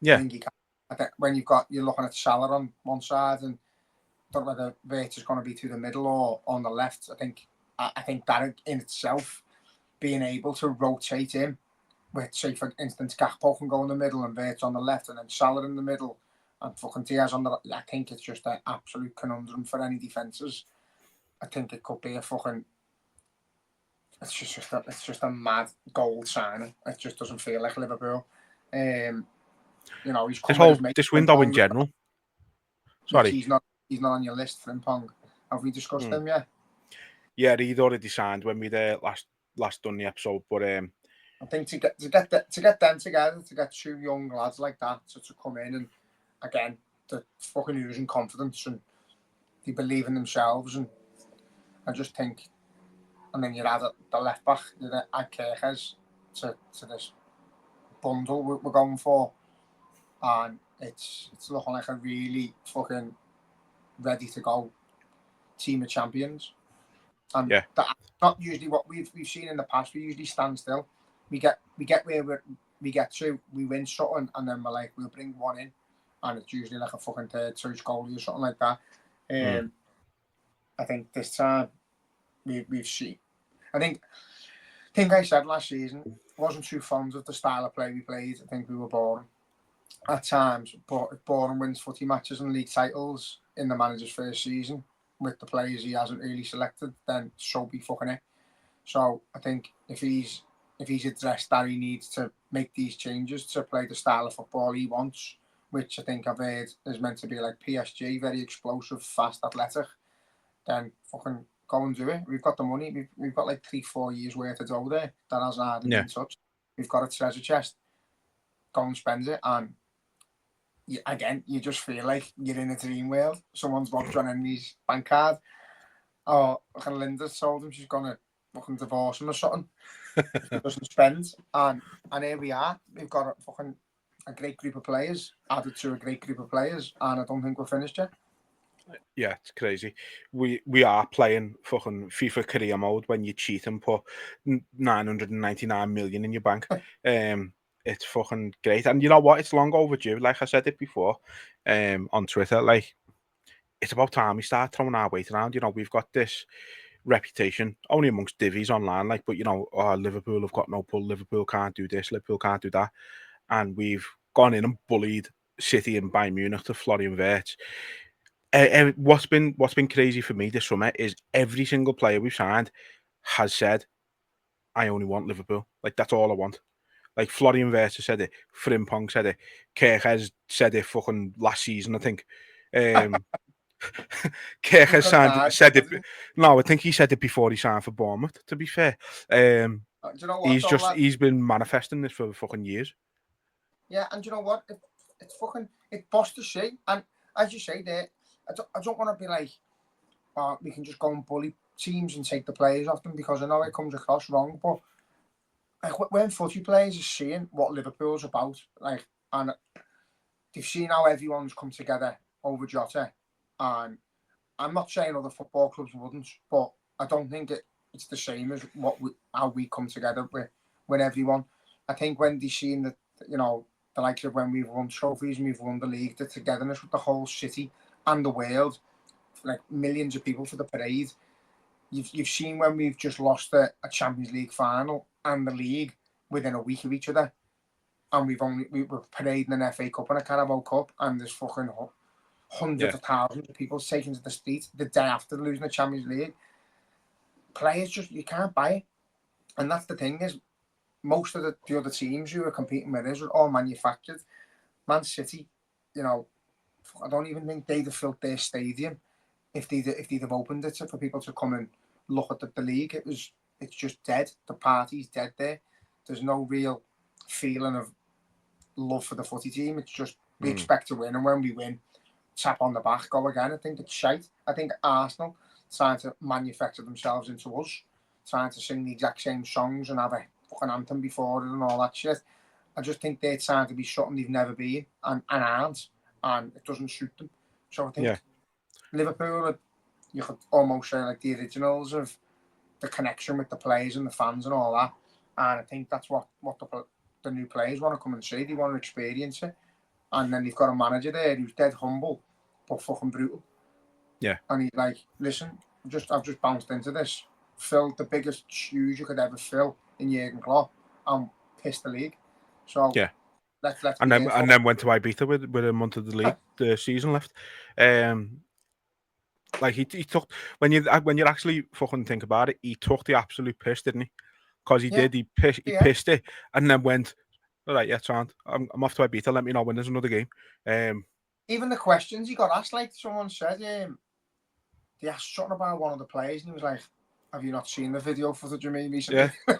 Yeah. I think he can. I think when you're looking at Salah on one side, and I don't know whether Vert is going to be through the middle or on the left. I think that in itself, being able to rotate him with, say, for instance, Gakpo can go in the middle and Vert on the left, and then Salah in the middle and fucking Diaz on the left. I think it's just an absolute conundrum for any defences. I think it could be a fucking... It's just a mad gold signing. It just doesn't feel like Liverpool. He's come this window in general. Sorry, he's not on your list, Frimpong. Have we discussed him yet? Yeah, he'd already signed when we last done the episode. But I think to get them together, to get two young lads like that to come in, and again, the fucking using confidence, and they believe in themselves, and I just think, and then you add the left back, add Kerkez to this bundle we're going for, and it's looking like a really fucking ready to go team of champions. And that's not usually what we've seen in the past. We usually stand still. We get where we get to, we win something, and then we're like, we'll bring one in, and it's usually like a fucking third choice goalie or something like that. I think this time we've seen. I think I said last season, wasn't too fond of the style of play we played. I think we were boring at times, but if Bourne wins footy matches and league titles in the manager's first season with the players he hasn't really selected, then so be fucking it. So I think if he's addressed that he needs to make these changes to play the style of football he wants, which I think I've heard is meant to be like PSG, very explosive, fast, athletic, then fucking go and do it. We've got the money. We've got like 3-4 years worth of dough there that hasn't hardly been touched. We've got a treasure chest. Go and spend it, and you just feel like you're in a dream world. Someone's got John Henry's bank card. Oh, Linda's told him she's gonna fucking divorce him or something if he doesn't spend. And here we are. We've got a great group of players added to a great group of players, and I don't think we're finished yet. Yeah, it's crazy. We are playing fucking FIFA career mode when you cheat and put 999 million in your bank. It's fucking great. And you know what? It's long overdue. Like I said it before on Twitter, like, it's about time we start throwing our weight around. We've got this reputation only amongst divvies online, like, but Liverpool have got no pull. Liverpool can't do this. Liverpool can't do that. And we've gone in and bullied City and Bayern Munich to Florian Wirtz. What's been crazy for me this summer is every single player we've signed has said, I only want Liverpool. Like, that's all I want. Like, Florian Wirtz said it, Frimpong said it, Kirkhez said it fucking last season, I think. Kirkhez said it. No, I think he said it before he signed for Bournemouth, to be fair. Do you know what, he's been manifesting this for fucking years. Yeah, and you know what? It's boss to see. And as you say there, I don't want to be like, oh, we can just go and bully teams and take the players off them, because I know it comes across wrong. But like, when footy players are seeing what Liverpool's about, like, and they've seen how everyone's come together over Jota, and I'm not saying other football clubs wouldn't, but I don't think it's the same as how we come together with everyone. I think when they've seen that, you know, the likes of when we've won trophies and we've won the league, the togetherness with the whole city and the world, like millions of people for the parade. You've seen when we've just lost a Champions League final and the league within a week of each other, and we were parading an FA Cup and a Carabao Cup, and there's fucking hundreds of thousands of people taken to the streets the day after losing the Champions League. Players just, you can't buy it, and that's the thing is, most of the other teams who are competing with us are all manufactured. Man City, you know, I don't even think they'd have filled their stadium if they'd have opened it for people to come and look at the league. It's just dead. The party's dead there. There's no real feeling of love for the footy team. It's just we expect to win, and when we win, tap on the back, go again. I think it's shite. I think Arsenal trying to manufacture themselves into us, trying to sing the exact same songs and have a fucking anthem before it and all that shit. I just think they're trying to be something they've never been and aren't, and it doesn't suit them. So I think Liverpool, you could almost say like the originals of the connection with the players and the fans and all that. And I think that's what the new players want to come and see. They want to experience it. And then you've got a manager there who's dead humble, but fucking brutal. Yeah. And he's like, listen, I've just bounced into this. Filled the biggest shoes you could ever fill in Jurgen Klopp and pissed the league. So yeah. Let's and then went to Ibiza with a month of the league, the season left. Like he took, when you actually fucking think about it, he took the absolute piss, didn't he? Because he did. He pissed it, and then went, all right, yeah, Trant, I'm off to Ibiza. Let me know when there's another game. Even the questions he got asked, like someone said, they asked something about one of the players, and he was like, "Have you not seen the video footage of me recently?" Yeah.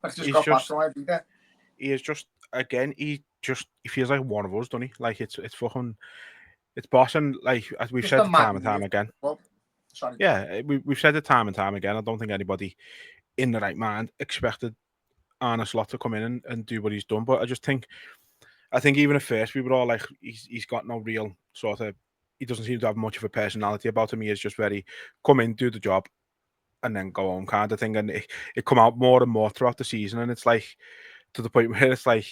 Let's just go back to Ibiza. He is just, again, he feels like one of us, doesn't he? Like it's fucking, it's boss, and like as we've said time and time again. Sorry. Yeah, we've said it time and time again. I don't think anybody in the right mind expected Arne Slot to come in and do what he's done. But I think even at first we were all like, he's got no real sort of, he doesn't seem to have much of a personality about him. He is just very come in, do the job, and then go home kind of thing. And it come out more and more throughout the season, and it's like to the point where it's like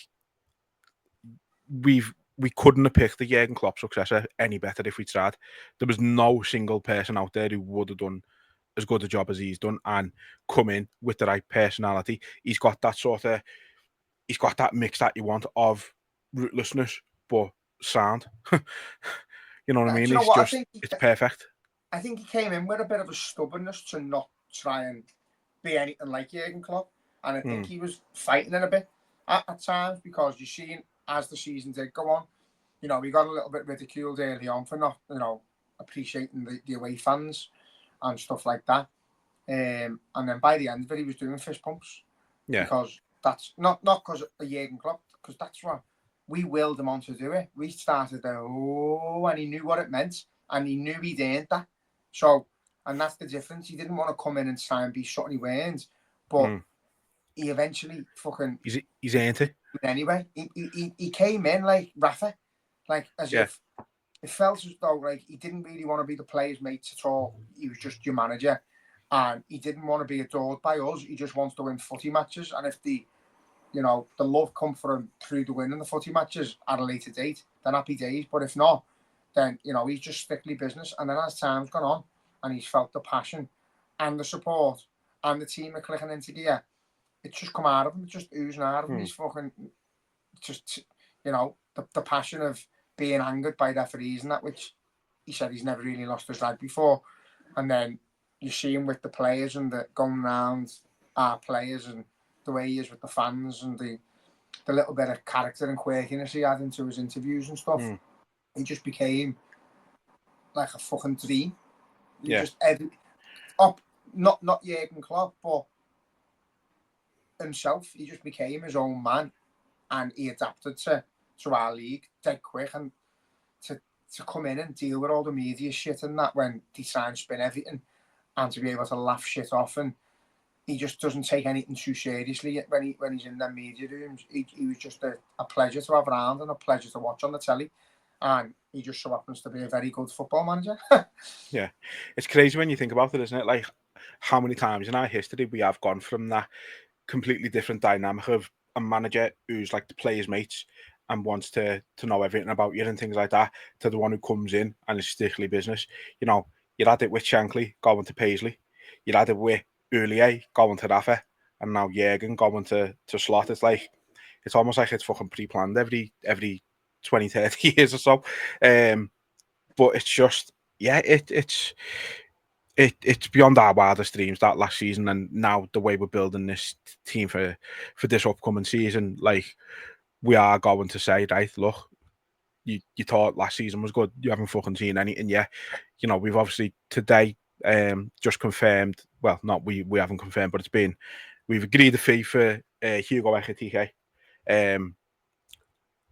we couldn't have picked the Jurgen Klopp successor any better if we tried. There was no single person out there who would have done as good a job as he's done and come in with the right personality. He's got that mix that you want of rootlessness but sound. You know what I mean? It's perfect. I think he came in with a bit of a stubbornness to not try and be anything like Jurgen Klopp, and I think he was fighting it a bit at times, because you've seen as the season did go on, you know, we got a little bit ridiculed early on for not, you know, appreciating the away fans and stuff like that. And then by the end of it, he was doing fist pumps. Yeah. Because that's not because of Jurgen Klopp, because that's what we willed him on to do it. We started and he knew what it meant, and he knew he'd earned that. So, and that's the difference. He didn't want to come in and try and be something he weren't, but he eventually fucking he's earned it. Anyway, he came in like Rafa, like as if it felt as though like he didn't really want to be the players' mate at all. He was just your manager, and he didn't want to be adored by us. He just wants to win footy matches, and if the love come for him through the winning the footy matches at a later date, then happy days. But if not, then he's just strictly business. And then as time's gone on, and he's felt the passion and the support, and the team are clicking into gear, it's just come out of him. It's just oozing out of him. He's fucking just, the passion of being angered by referees and that, which he said he's never really lost his life before. And then you see him with the players and the going around our players and the way he is with the fans and the little bit of character and quirkiness he had into his interviews and stuff. He just became like a fucking dream. He just not Jurgen Klopp, but himself. He just became his own man, and he adapted to our league dead quick. And to come in and deal with all the media shit and that when they try and spin everything, and to be able to laugh shit off, and he just doesn't take anything too seriously when he's in the media rooms. He was just a pleasure to have around and a pleasure to watch on the telly. And he just so happens to be a very good football manager. Yeah. It's crazy when you think about it, isn't it? Like, how many times in our history we have gone from that completely different dynamic of a manager who's like the players' mates and wants to know everything about you and things like that, to the one who comes in and is strictly business. You know, you had it with Shankly going to Paisley. You had it with Ulier going to Rafa, and now Jurgen going to Slot. It's like, it's almost like it's fucking pre-planned every 20, 30 years or so. But it's just, yeah, it's beyond our wildest dreams that last season, and now the way we're building this team for this upcoming season, like, we are going to say, right, look, you thought last season was good, you haven't fucking seen anything yet. You know, we've obviously today just confirmed, well, not we haven't confirmed, but we've agreed a fee for Hugo Ekitike. And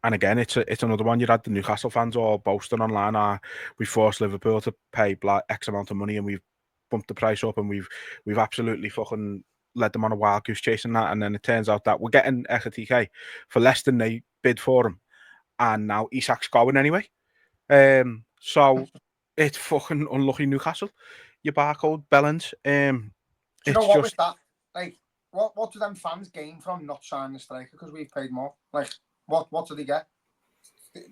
again, it's another one. You had the Newcastle fans all boasting online, we forced Liverpool to pay X amount of money, and we've bumped the price up, and we've absolutely fucking led them on a wild goose chase and that. And then it turns out that we're getting Ekitike for less than they bid for him, and now Isak's going anyway. So it's fucking unlucky Newcastle. Your barcode Bellens. Do you know what with that? Like, what do them fans gain from not signing the striker because we've paid more? Like, what do they get?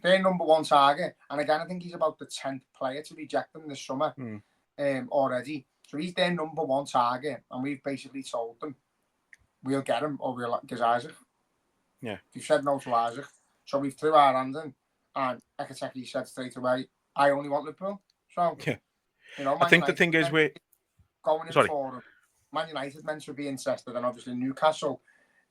Their number one target, and again, I think he's about the 10th player to reject them this summer already. So he's their number one target, and we've basically told them we'll get him or we'll get Isaac. Yeah, we've said no to Isaac, so we've threw our hand in, and Ekitike said straight away, "I only want Liverpool." So yeah, you know, I think the thing is we're going in for him. Man United meant to be interested, and obviously Newcastle.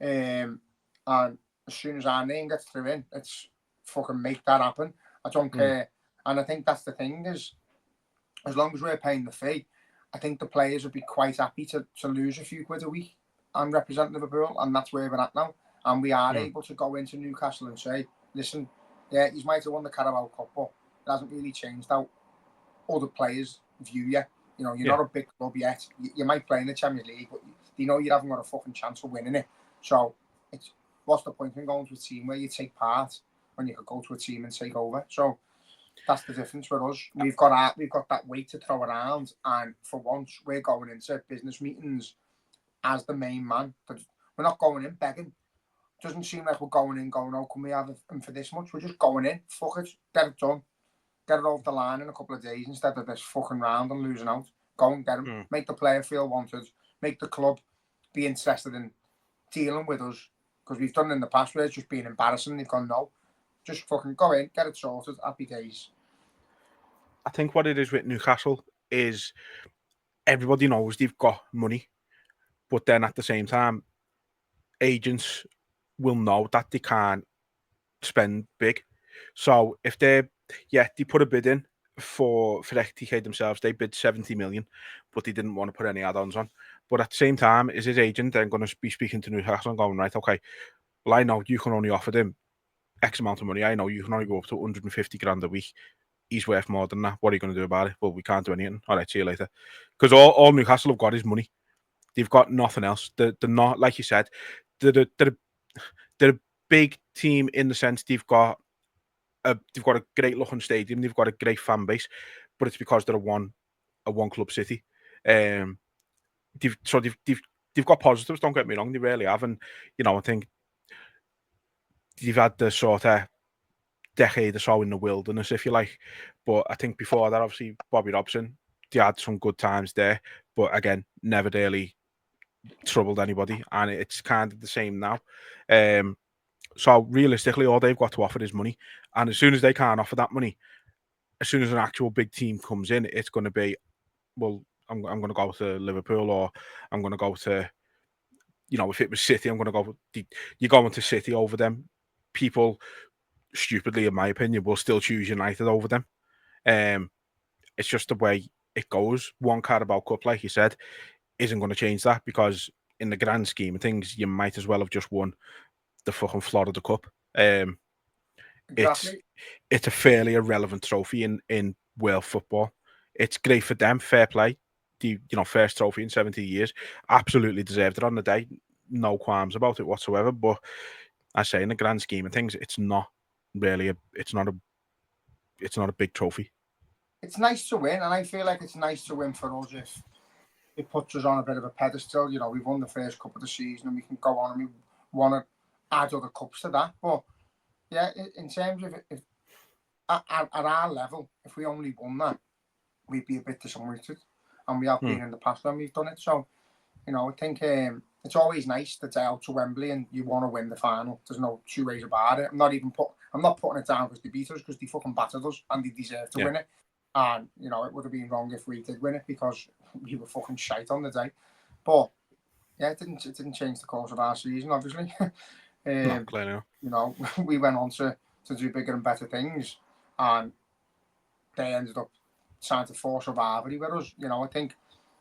And as soon as our name gets through in, it's fucking make that happen. I don't care. And I think that's the thing is, as long as we're paying the fee, I think the players would be quite happy to lose a few quid a week and represent Liverpool, and that's where we're at now. And we are able to go into Newcastle and say, listen, yeah, you might have won the Carabao Cup, but it hasn't really changed how other players view you. You know, you're not a big club yet. You might play in the Champions League, but you know you haven't got a fucking chance of winning it. So what's the point in going to a team where you take part when you could go to a team and take over? So that's the difference with us. We've got that weight to throw around, and for once we're going into business meetings as the main man. We're not going in begging. It doesn't seem like we're going in going, oh, can we have him for this much? We're just going in, fuck it, get it done. Get it over the line in a couple of days instead of this fucking round and losing out. Go and get him. Make the player feel wanted. Make the club be interested in dealing with us. Because we've done it in the past where it's just been embarrassing. They've gone, no. Just fucking go in, get it sorted. Happy days. I think what it is with Newcastle is everybody knows they've got money. But then at the same time, agents will know that they can't spend big. So if they put a bid in for FTK themselves, they bid 70 million, but they didn't want to put any add-ons on. But at the same time, is his agent then going to be speaking to Newcastle and going, right, okay, well, I know you can only offer them X amount of money. I know you can only go up to 150 grand a week. He's worth more than that. What are you going to do about it? Well, we can't do anything. All right, see you later. Because all Newcastle have got is money. They've got nothing else. They're not, like you said, they're a big team in the sense they've got a great looking stadium, they've got a great fan base, but it's because they're a one club city. They've got positives. Don't get me wrong, they really have, and you know I think they've had the sort of decade or so in the wilderness, if you like. But I think before that, obviously Bobby Robson, they had some good times there, but again, never really troubled anybody, and it's kind of the same now. So realistically, all they've got to offer is money, and as soon as they can't offer that money, as soon as an actual big team comes in, it's going to be, well, I'm going to go to Liverpool, or I'm going to go to you know, if it was City, I'm going to go. You're going to City over them. People, stupidly, in my opinion, will still choose United over them. It's just the way it goes. One Carabao Cup, like you said, isn't going to change that, because in the grand scheme of things, you might as well have just won the fucking Florida Cup. Exactly. It's a fairly irrelevant trophy in world football. It's great for them, fair play. The first trophy in 70 years, absolutely deserved it on the day. No qualms about it whatsoever. But I say, in the grand scheme of things, it's not really it's not a big trophy. It's nice to win, and I feel like it's nice to win for us if it puts us on a bit of a pedestal. You know, we've won the first cup of the season, and we can go on and we want to add other cups to that. But yeah, in terms of if at our level, if we only won that, we'd be a bit disappointed, and we have been in the past when we've done it. So, you know, I think it's always nice to go out to Wembley and you want to win the final. There's no two ways about it. I'm not putting it down because they beat us, because they fucking battered us and they deserve to win it. And you know, it would have been wrong if we did win it, because we were fucking shite on the day. But yeah, it didn't change the course of our season, obviously. No, clearly not. You know, we went on to do bigger and better things, and they ended up trying to force rivalry with us. You know, I think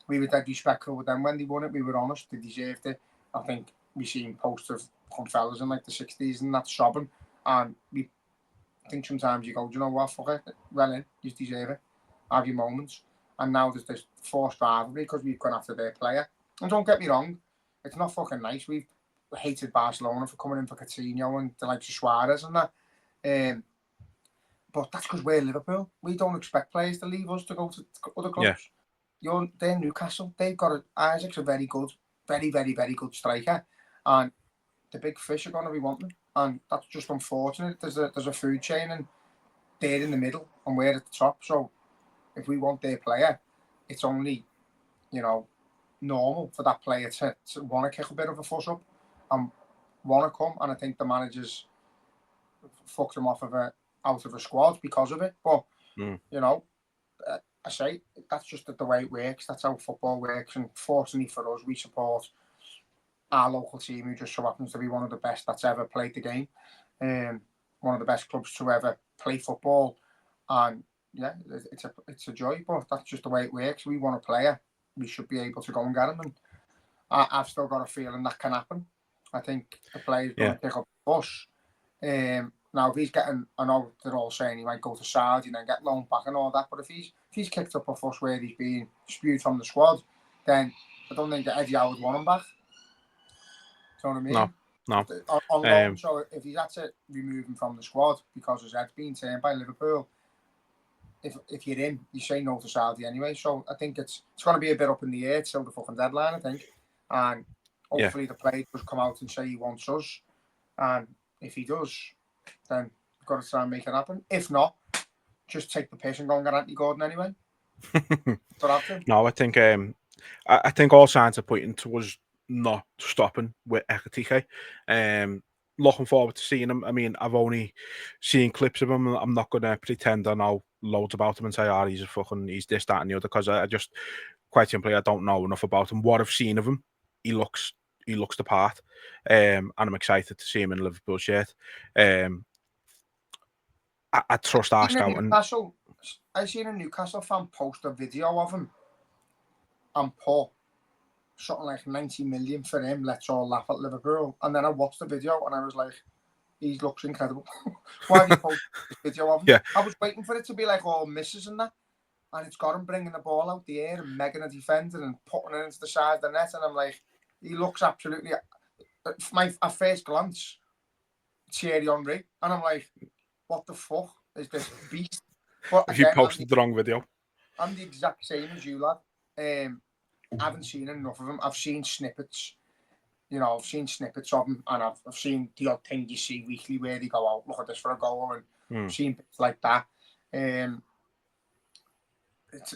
we were dead respectful with them when they won it. We were honest; they deserved it. I think we seen posters of fellas in like the 60s and that sobbing, and I think sometimes you go, do you know what, fuck it, well in, you deserve it. Have your moments. And now there's this forced rivalry because we've gone after their player. And don't get me wrong, it's not fucking nice. We've hated Barcelona for coming in for Coutinho and the likes of Suarez and that. But that's because we're Liverpool. We don't expect players to leave us to go to other clubs. They're Newcastle. They've got Isaac's a very good, very, very, very good striker. And the big fish are going to be wanting. And that's just unfortunate. There's a food chain, and they're in the middle and we're at the top. So if we want their player, it's only, you know, normal for that player to want to kick a bit of a fuss up and want to come. And I think the managers fucked him out of a squad because of it. But you know, I say that's just the way it works. That's how football works. And fortunately for us, we support our local team, who just so happens to be one of the best that's ever played the game. One of the best clubs to ever play football. And yeah, it's a joy, but that's just the way it works. We want a player, we should be able to go and get him. And I've still got a feeling that can happen. I think the player's going to pick up the bus. Now, if he's getting, I know they're all saying he might go to Saudi and then get loaned back and all that, but if he's kicked up a fuss where he's being spewed from the squad, then I don't think that Eddie Howe would want him back. Do you know what I mean? No. On loan, so if he's had to remove him from the squad because his head's been turned by Liverpool, if you're in, you say no to Saudi anyway. So I think it's going to be a bit up in the air till the fucking deadline, I think. And hopefully the player does come out and say he wants us. And if he does, then we've got to try and make it happen. If not, just take the piss and go and get Anthony Gordon anyway. No, I think all signs are pointing towards not stopping with Ekitike. Looking forward to seeing him. I mean, I've only seen clips of him. I'm not going to pretend I know loads about him and say, he's this, that, and the other, because I just, quite simply, I don't know enough about him. What I've seen of him, he looks the part, and I'm excited to see him in a Liverpool shirt. I trust our scouting. I seen a Newcastle fan post a video of him and put something like 90 million for him. Let's all laugh at Liverpool. And then I watched the video and I was like, he looks incredible. Why have you posted this video of him? Yeah. I was waiting for it to be like all misses and that. And it's got him bringing the ball out the air and megging a defender and putting it into the side of the net. And I'm like, he looks absolutely, at first glance, Thierry Henry. And I'm like, what the fuck is this beast? But if you posted the wrong video. I'm the exact same as you, lad. I haven't seen enough of him. I've seen snippets. You know, I've seen snippets of him, and I've seen the odd thing you see weekly where they go out, look at this for a goal, and I've seen bits like that. It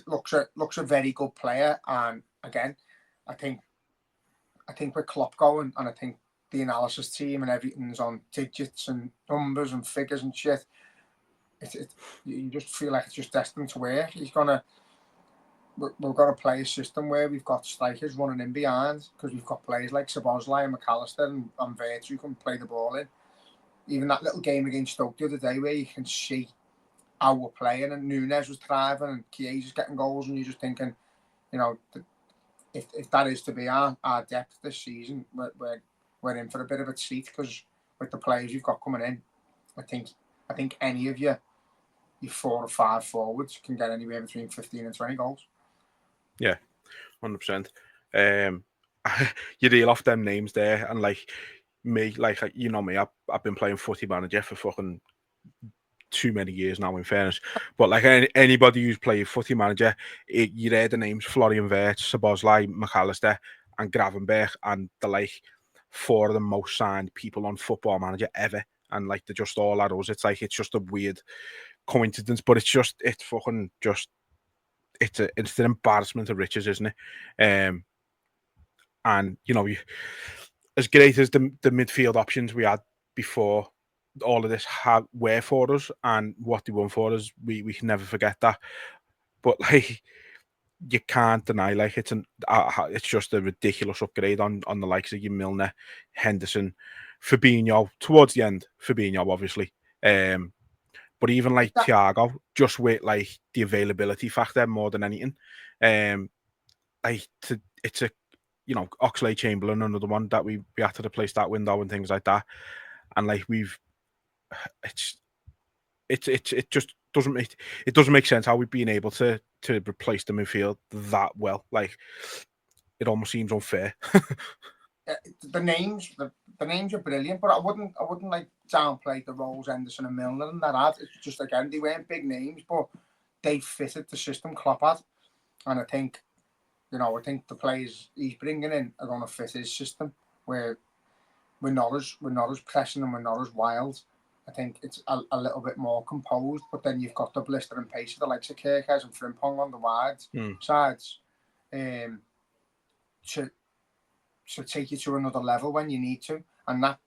looks a very good player, and again, I think with Klopp going, and I think the analysis team and everything's on digits and numbers and figures and shit. You just feel like it's just destined to work. He's gonna we've got to play a system where we've got strikers running in behind, because we've got players like Szoboszlai and McAllister and Virtue who can play the ball in. Even that little game against Stoke the other day where you can see how we're playing, and Nunes was thriving and Chiesa's getting goals, and you're just thinking, you know, if that is to be our depth this season, we're in for a bit of a treat, because with the players you've got coming in, I think any of your 4 or 5 forwards can get anywhere between 15 and 20 goals. Yeah, 100%. You reel off them names there, and like me, like you know me, I've been playing Footy Manager for fucking too many years now, in fairness. But like anybody who's played Footy Manager, you hear the names Florian Wirtz, Szoboszlai, McAllister, and Gravenberch, and they're like 4 of the most signed people on Football Manager ever. And like they're just all at us. It's like it's just a weird coincidence, but it's fucking just it's an embarrassment of riches, isn't it? And you know, as great as the midfield options we had before all of this were for us and what they won for us, we can never forget that. But like, you can't deny, like, it's just a ridiculous upgrade on the likes of your Milner, Henderson, Fabinho towards the end. Fabinho, obviously, but even like Thiago, just with like the availability factor more than anything. Like it's a, you know, Oxlade-Chamberlain, another one that we had to replace that window and things like that, and like it just doesn't make sense how we've been able to replace the midfield that well. Like, it almost seems unfair. The names are brilliant, but I wouldn't like downplay the roles Henderson and Milner and that had. It's just, again, they weren't big names, but they fitted the system Klopp had, and I think the players he's bringing in are going to fit his system, where we're not as pressing and we're not as wild. I think it's a little bit more composed, but then you've got the blister and pace of the likes of Kirkes and Frimpong on the wide sides, to take you to another level when you need to. And that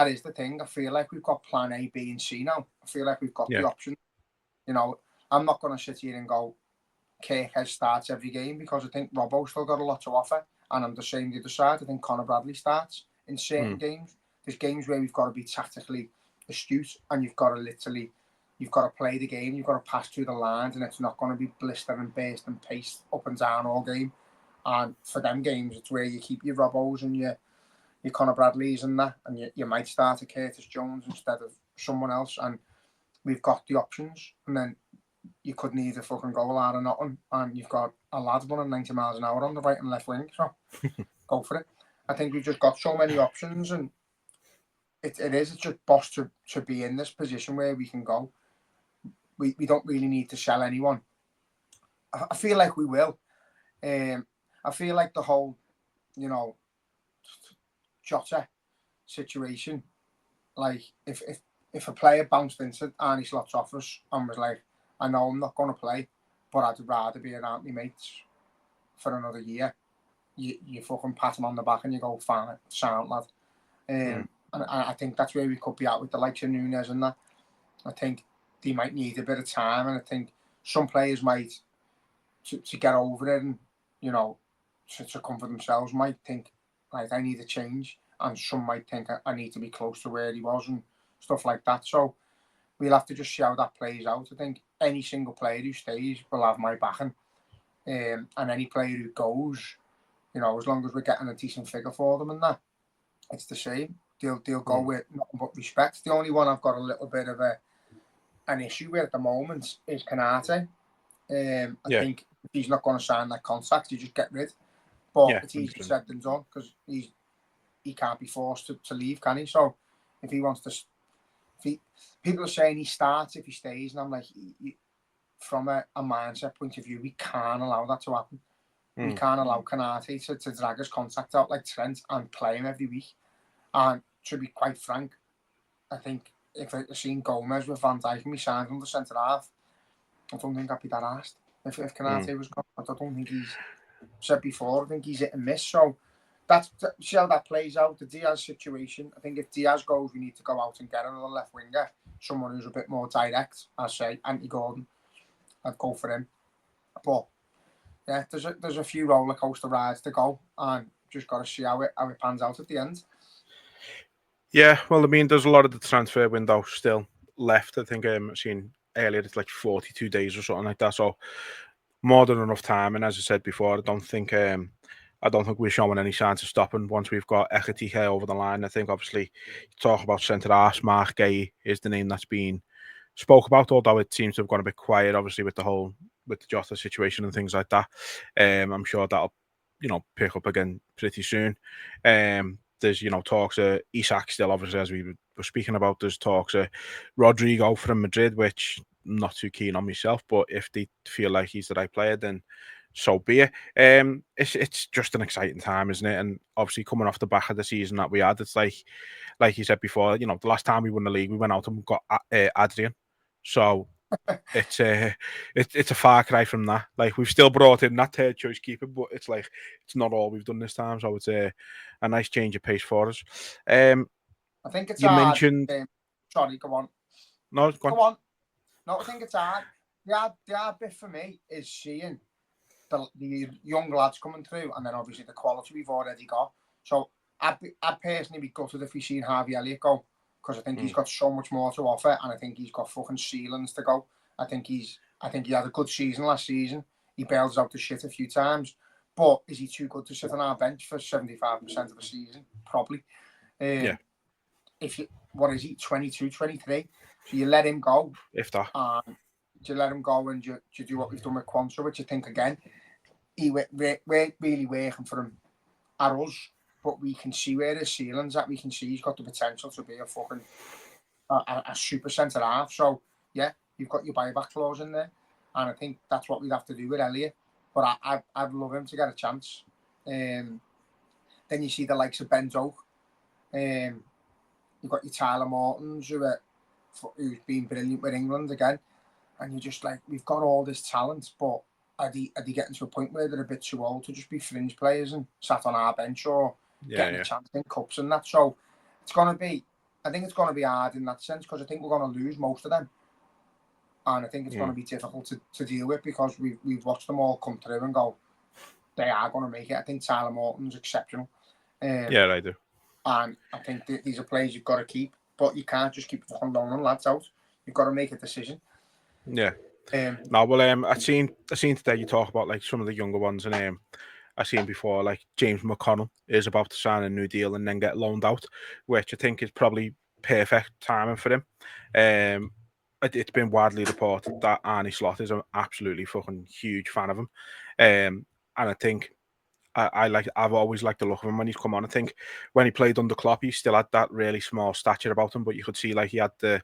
is the thing. I feel like we've got plan A, B, and C now. I feel like we've got the option. You know, I'm not going to sit here and go, Kirkes starts every game, because I think Robbo's still got a lot to offer. And I'm the same the other side. I think Conor Bradley starts in certain games. There's games where we've got to be tactically astute, and you've got to play the game. You've got to pass through the lines, and it's not going to be blister and burst and pace up and down all game. And for them games, it's where you keep your Robbos and your Conor Bradleys and that, and you might start a Curtis Jones instead of someone else. And we've got the options. And then you couldn't either fucking goal out of nothing, and you've got a lad running 90 miles an hour on the right and left wing, so go for it. I think we've just got so many options, and it's just boss to be in this position where we can go. We don't really need to sell anyone. I feel like we will. I feel like the whole, Jota situation, like if a player bounced into Arnie Slot's office and was like, I know I'm not going to play, but I'd rather be around my mates for another year, you fucking pat him on the back and you go, fine, sound lad. And I think that's where we could be at with the likes of Nunes and that. I think they might need a bit of time, and I think some players might, to get over it and, to comfort themselves, might think, like, I need a change, and some might think I need to be close to where he was and stuff like that. So we'll have to just see how that plays out. I think any single player who stays will have my backing, and any player who goes, as long as we're getting a decent figure for them and that, it's the same. They'll go with nothing but respect. The only one I've got a little bit of an issue with at the moment is Konate. I think if he's not going to sign that contract, you just get rid. But it's easier said than done, because he can't be forced to leave, can he? So if he wants to, people are saying he starts if he stays, and I'm like, from a mindset point of view, we can't allow that to happen. We can't allow Konate to drag his contract out like Trent and play him every week. And to be quite frank, I think if I'd seen Gomez with Van Dijk and we signed him the centre half, I don't think I'd be that asked if Konate was gone. I don't think he's said before. I think he's hit and miss. So see how that plays out. The Diaz situation. I think if Diaz goes, we need to go out and get another left winger, someone who's a bit more direct. I say Anthony Gordon. I'd go for him. But yeah, there's a few roller coaster rides to go, and just got to see how it pans out at the end. Yeah, well, I mean, there's a lot of the transfer window still left. I think I've seen earlier it's like 42 days or something like that. So more than enough time. And as I said before, I don't think we're showing any signs of stopping once we've got Ekitike over the line. I think obviously you talk about centre halves, Mark Gay is the name that's been spoke about, although it seems to have gone a bit quiet, obviously with the Jota situation and things like that. I'm sure that'll pick up again pretty soon. There's talks of Isak still, obviously, as we were speaking about. There's talks of Rodrigo from Madrid, which I'm not too keen on myself, but if they feel like he's the right player, then so be it. It's just an exciting time, isn't it? And obviously coming off the back of the season that we had, it's like you said before, the last time we won the league, we went out and got Adrian. So it's a far cry from that. Like, we've still brought in that third choice keeper, but it's like it's not all we've done this time. So it's a nice change of pace for us. I think it's you hard. mentioned. Sorry, go on. No, go on. No, I think it's hard. The hard bit for me is seeing the young lads coming through, and then obviously the quality we've already got. So I'd personally be gutted if we seen Harvey Elliott go, because I think he's got so much more to offer, and I think he's got fucking ceilings to go. I think he had a good season last season. He bails out the shit a few times, but is he too good to sit on our bench for 75% of the season? Probably. Yeah. What is he, 22, 23? So you let him go. If that. You let him go and you do what we've done with Quansah, which I think, again, we're really working for him at us, but we can see where his ceiling's at. We can see he's got the potential to be a fucking a super centre half. So yeah, you've got your buyback clause in there, and I think that's what we'd have to do with Elliott. But I'd love him to get a chance. Then you see the likes of Ben Doak. You've got your Tyler Mortons, who's been brilliant with England again, and you're just like, we've got all this talent, but are they getting to a point where they're a bit too old to just be fringe players and sat on our bench or getting a chance in cups and that? So I think it's going to be hard in that sense, because I think we're going to lose most of them, and I think it's going to be difficult to deal with, because we've watched them all come through and go, they are going to make it. I think Tyler Morton's exceptional. Yeah, I do. And I think these are players you've got to keep, but you can't just keep fucking loaning lads out. You've got to make a decision. Yeah. No, well, I seen today you talk about like some of the younger ones, and I seen before like James McConnell is about to sign a new deal and then get loaned out, which I think is probably perfect timing for him. It's been widely reported that Arne Slot is an absolutely fucking huge fan of him, and I think I've always liked the look of him when he's come on. I think when he played under Klopp, he still had that really small stature about him, but you could see like he had the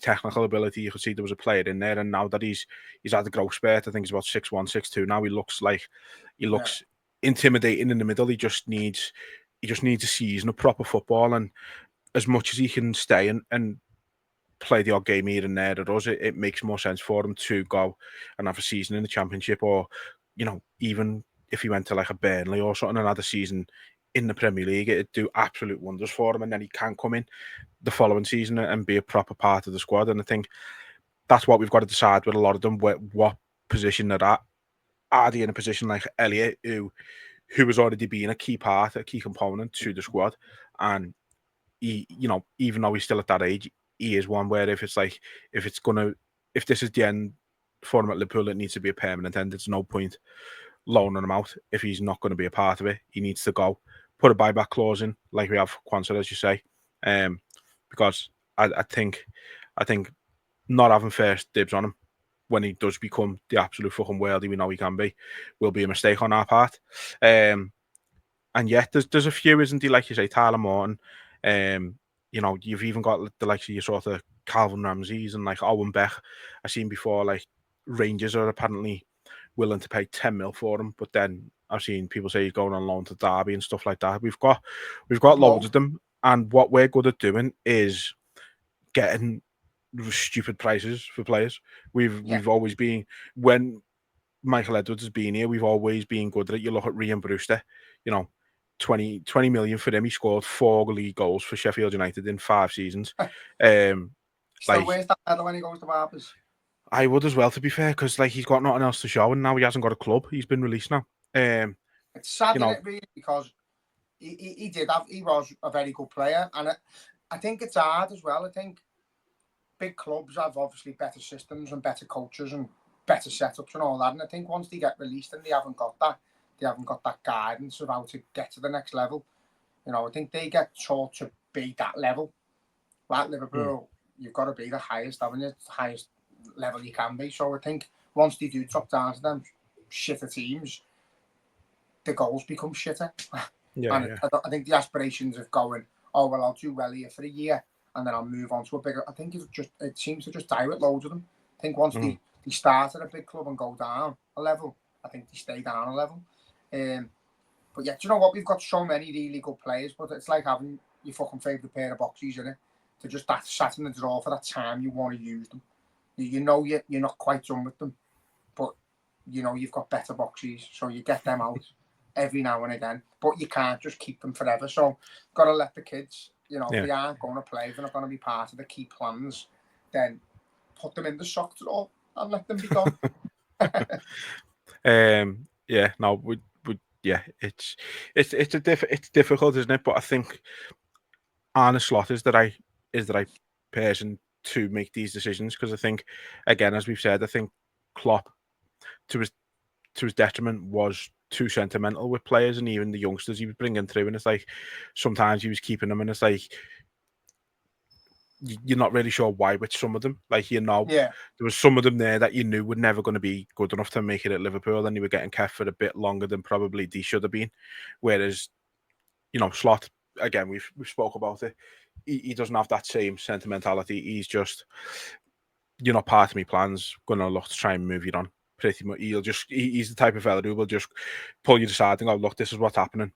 technical ability. You could see there was a player in there, and now that he's had a growth spurt, I think he's about 6'1", 6'2". Now he looks intimidating in the middle. He just needs a season of proper football, and as much as he can stay and play the odd game here and there at us, it makes more sense for him to go and have a season in the Championship, or even if he went to like a Burnley or something and had a season in the Premier League, it'd do absolute wonders for him, and then he can come in the following season and be a proper part of the squad. And I think that's what we've got to decide with a lot of them, what position they're at. Are they in a position like Elliott, who has already been a key component to the squad, and he, even though he's still at that age, he is one where if this is the end for him at Liverpool, it needs to be a permanent end. There's no point loaning him out if he's not going to be a part of it. He needs to go. Put a buyback clause in, like we have for Quansah, as you say, because I think not having first dibs on him when he does become the absolute fucking worldie we know he can be will be a mistake on our part. And yet there's a few, isn't he? Like you say, Tyler Morton. You've even got the likes of your sort of Calvin Ramsey's and like Owen Beck. I've seen before like Rangers are apparently willing to pay 10 mil for him, but then I've seen people say he's going on loan to Derby and stuff like that. We've got loads of them, and what we're good at doing is getting stupid prices for players. We've always been, when Michael Edwards has been here, we've always been good at it. You look at Ryan Brewster, 20 million for him. He scored 4 league goals for Sheffield United in 5 seasons. So where's that medal when he goes to Barbers? I would as well, to be fair, because like he's got nothing else to show, and now he hasn't got a club. He's been released now. It's sad, You isn't know, it, really, because he was a very good player, and I think it's hard as well. I think big clubs have obviously better systems and better coaches and better setups and all that. And I think once they get released and they haven't got that guidance of how to get to the next level. You know, I think they get taught to be that level. Like Liverpool, you've got to be the highest, haven't you? The highest level you can be. So I think once they do drop down to them shitter teams, the goals become shitter. And yeah. I think the aspirations of going, oh well, I'll do well here for a year and then I'll move on to a bigger. I think it seems to just die with loads of them. I think once they start at a big club and go down a level, I think they stay down a level. But yeah, do you know what? We've got so many really good players, but it's like having your fucking favourite pair of boxes, isn't it? To just that sat in the drawer for that time you want to use them. You know you're not quite done with them, but you know you've got better boxes, so you get them out every now and again. But you can't just keep them forever. So got to let the kids, you know, if they aren't going to play, if they're not going to be part of the key plans, then put them in the sock drawer and let them be gone. Yeah, no, yeah, it's difficult, isn't it? But I think Arne Slot is the right person to make these decisions, because I think, again, as we've said, I think Klopp, to his detriment, was too sentimental with players and even the youngsters he was bringing through, and it's like sometimes he was keeping them, and it's like you're not really sure why with some of them. Like, Yeah. there was some of them there that you knew were never going to be good enough to make it at Liverpool, and they were getting kept for a bit longer than probably they should have been. Whereas, Slot, again, we've spoke about it. He doesn't have that same sentimentality. He's just, you're not part of my plans. Gonna look to try and move you on. Pretty much, he's the type of fella who will just pull you aside and go, look, this is what's happening.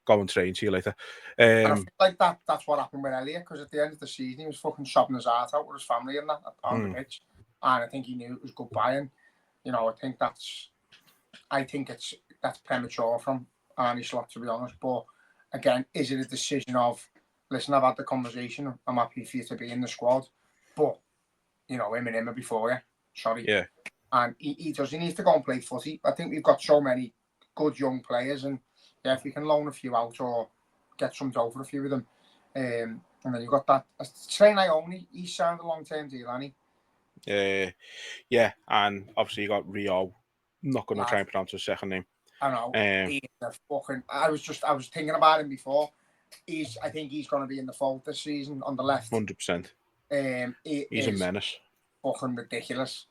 Go and train. See you later. And I feel like that's what happened with Elliot, because at the end of the season he was fucking sobbing his heart out with his family and that on the pitch, and I think he knew it was goodbye. And I think that's premature from Arne Slot, to be honest. But again, is it a decision of, listen, I've had the conversation, I'm happy for you to be in the squad, but him and him are before you. Sorry. Yeah. And he needs to go and play footy. I think we've got so many good young players, and yeah, if we can loan a few out or get some dough for a few of them. And then you've got that Trey Ione, he signed a long-term deal, hasn't he? Yeah, and obviously you got Rio. I'm not going to try and pronounce his second name. I know. He's a fucking. I was thinking about him before. I think he's going to be in the fold this season on the left. 100%. He's a menace. Fucking ridiculous.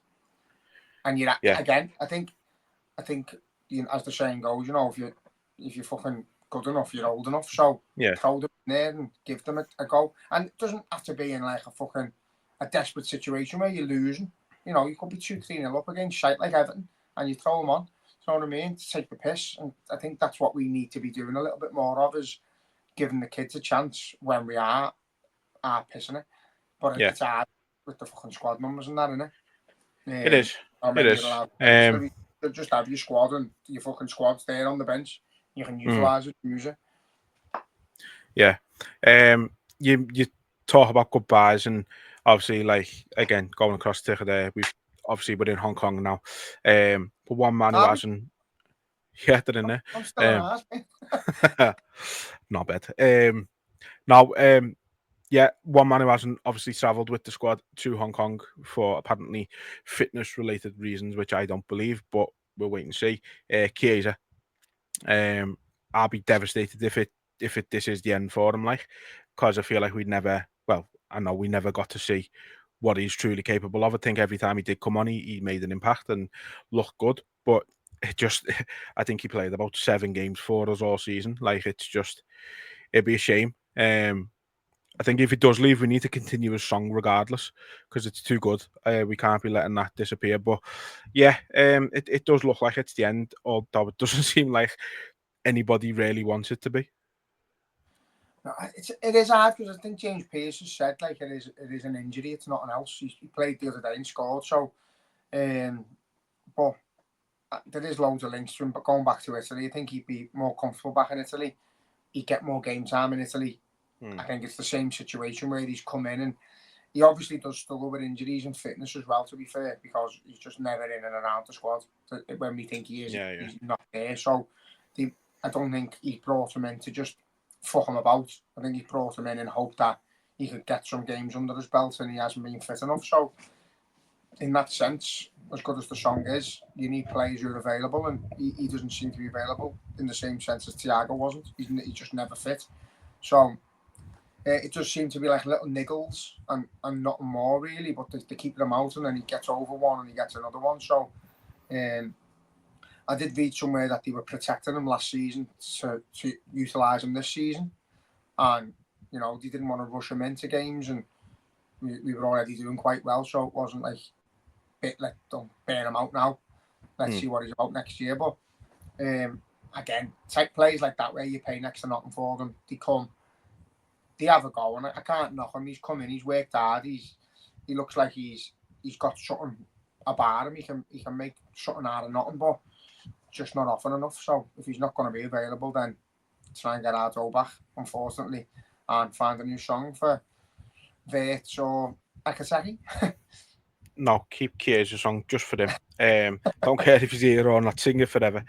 And again, I think as the saying goes, if you're fucking good enough, you're old enough. So throw them in there and give them a go. And it doesn't have to be in like a desperate situation where you're losing. You could be 2-3-0 up against shite like Everton, and you throw them on. You know what I mean? To take the piss. And I think that's what we need to be doing a little bit more of, is giving the kids a chance when we are pissing it. But it's hard with the fucking squad numbers and that, isn't it? It is. It is. Just have your squad, and your fucking squad's there on the bench. You can utilise it, use it. Yeah. You talk about goodbyes, and obviously, like, again, going across the ticker there, we're in Hong Kong now. But one man who hasn't. Yeah, they're in there. I'm still an not bad. Now, yeah, one man who hasn't obviously travelled with the squad to Hong Kong for apparently fitness-related reasons, which I don't believe, but we'll wait and see. Chiesa. I'll be devastated if this is the end for him, like, because I feel like we never got to see what he's truly capable of. I think every time he did come on, he made an impact and looked good, but I think he played about 7 games for us all season. Like, it'd be a shame. I think if he does leave, we need to continue his song regardless, because it's too good. We can't be letting that disappear. But yeah, it does look like it's the end, although it doesn't seem like anybody really wants it to be. No, it is hard, because I think James Pearce has said, like, it is an injury, it's nothing else. He played the other day and scored. So, but there is loads of links to him. But going back to Italy, I think he'd be more comfortable back in Italy. He'd get more game time in Italy. I think it's the same situation where he's come in and He obviously does struggle with injuries and fitness as well, to be fair, because he's just never in and around the squad. When we think he is, he's not there. So I don't think he brought him in to just fuck him about. I think he brought him in hope that he could get some games under his belt, and he hasn't been fit enough. So in that sense, as good as the song is, you need players who are available, and he doesn't seem to be available in the same sense as Thiago wasn't. He's just never fit. So it does seem to be like little niggles and nothing more really, but they keep them out, and then he gets over one and he gets another one. So I did read somewhere that they were protecting him last season to utilise him this season, and you know they didn't want to rush him into games, and we were already doing quite well, so it wasn't like don't burn him out now. Let's see what he's about next year. But again, type plays like that where you pay next to nothing for them, they have a go, and I can't knock him. He's come in, he's worked hard. He looks like he's got something about him. He can make something out of nothing, but just not often enough. So if he's not going to be available, then try and get our dough back, unfortunately, and find a new song for Vert or Ekitike. No, keep Kier's song just for him. Don't care if he's here or not, sing it forever.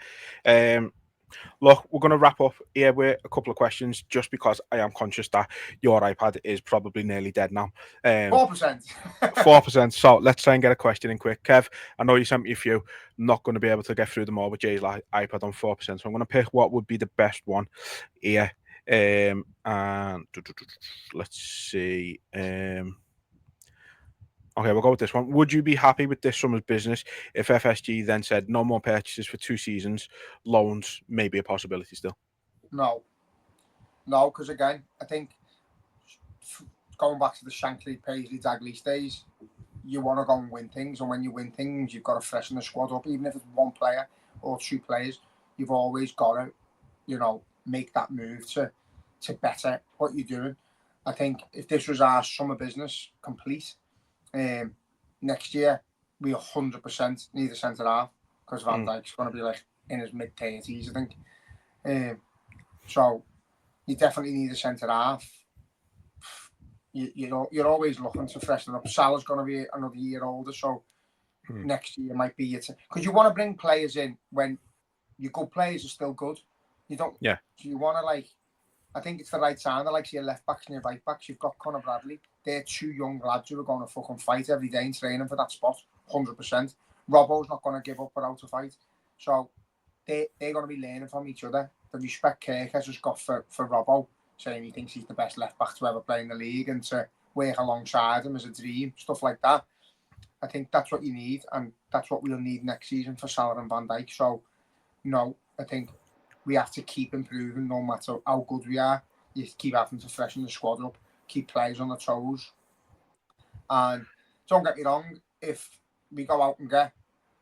Look, we're going to wrap up here with a couple of questions, just because I am conscious that your iPad is probably nearly dead now. 4%. 4%. So let's try and get a question in quick. Kev, I know you sent me a few. I'm not going to be able to get through them all with Jay's iPad on 4%. So I'm going to pick what would be the best one here. And let's see. Okay, we'll go with this one. Would you be happy with this summer's business if FSG then said no more purchases for 2 seasons, loans may be a possibility still? No, because again, I think going back to the Shankly, Paisley, Daglish days, you want to go and win things, and when you win things, you've got to freshen the squad up. Even if it's one player or 2 players, you've always got to, you know, make that move to better what you're doing. I think if this was our summer business complete, next year we 100% need a centre half, because Van Dijk's going to be like in his mid-30s, I think. So you definitely need a centre half. You're always looking to freshen up. Salah's going to be another year older, so next year might be it, because you want to bring players in when your good players are still good. You don't. Yeah. So you want to I think it's the right time. I like your left backs and your right backs. You've got Conor Bradley. They're 2 young lads who are going to fucking fight every day and training for that spot, 100%. Robbo's not going to give up without a fight. So they're going to be learning from each other. The respect Kirk has just got for Robbo, saying he thinks he's the best left back to ever play in the league, and to work alongside him as a dream, stuff like that. I think that's what you need, and that's what we'll need next season for Salah and Van Dijk. So, no, I think we have to keep improving no matter how good we are. You keep having to freshen the squad up, keep players on their toes. And don't get me wrong, if we go out and get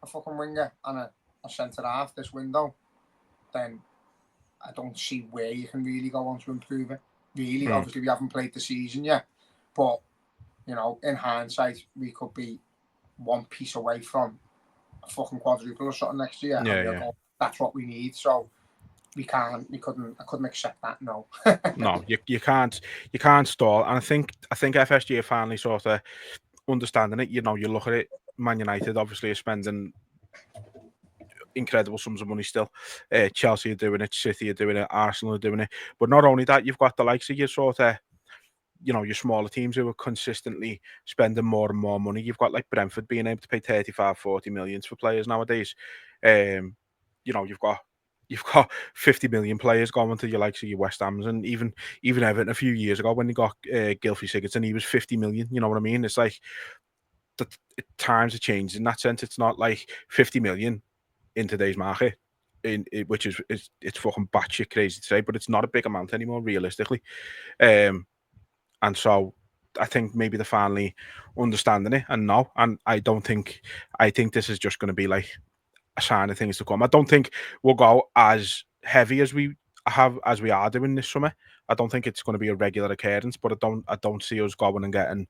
a fucking winger and a centre half this window, then I don't see where you can really go on to improve it. Really, obviously we haven't played the season yet, but you know, in hindsight, we could be one piece away from a fucking quadruple or something next year. Yeah. That's what we need. So I couldn't accept that. No. No, you can't stall. And I think FSG are finally sort of understanding it. You know, you look at it, Man United obviously are spending incredible sums of money still. Chelsea are doing it, City are doing it, Arsenal are doing it. But not only that, you've got the likes of your sort of, you know, your smaller teams who are consistently spending more and more money. You've got like Brentford being able to pay 35, 40 million for players nowadays. You know, you've got 50 million players going to your likes of your West Hams, and even Everton a few years ago when they got Gylfi Sigurdsson, he was 50 million. You know what I mean? It's like times have changed in that sense. It's not like 50 million in today's market, which is it's fucking batshit crazy to say, but it's not a big amount anymore realistically. And so I think maybe they're finally understanding it, and I think this is just going to be like a sign of things to come. I don't think we'll go as heavy as we are doing this summer. I don't think it's going to be a regular occurrence, but I don't see us going and getting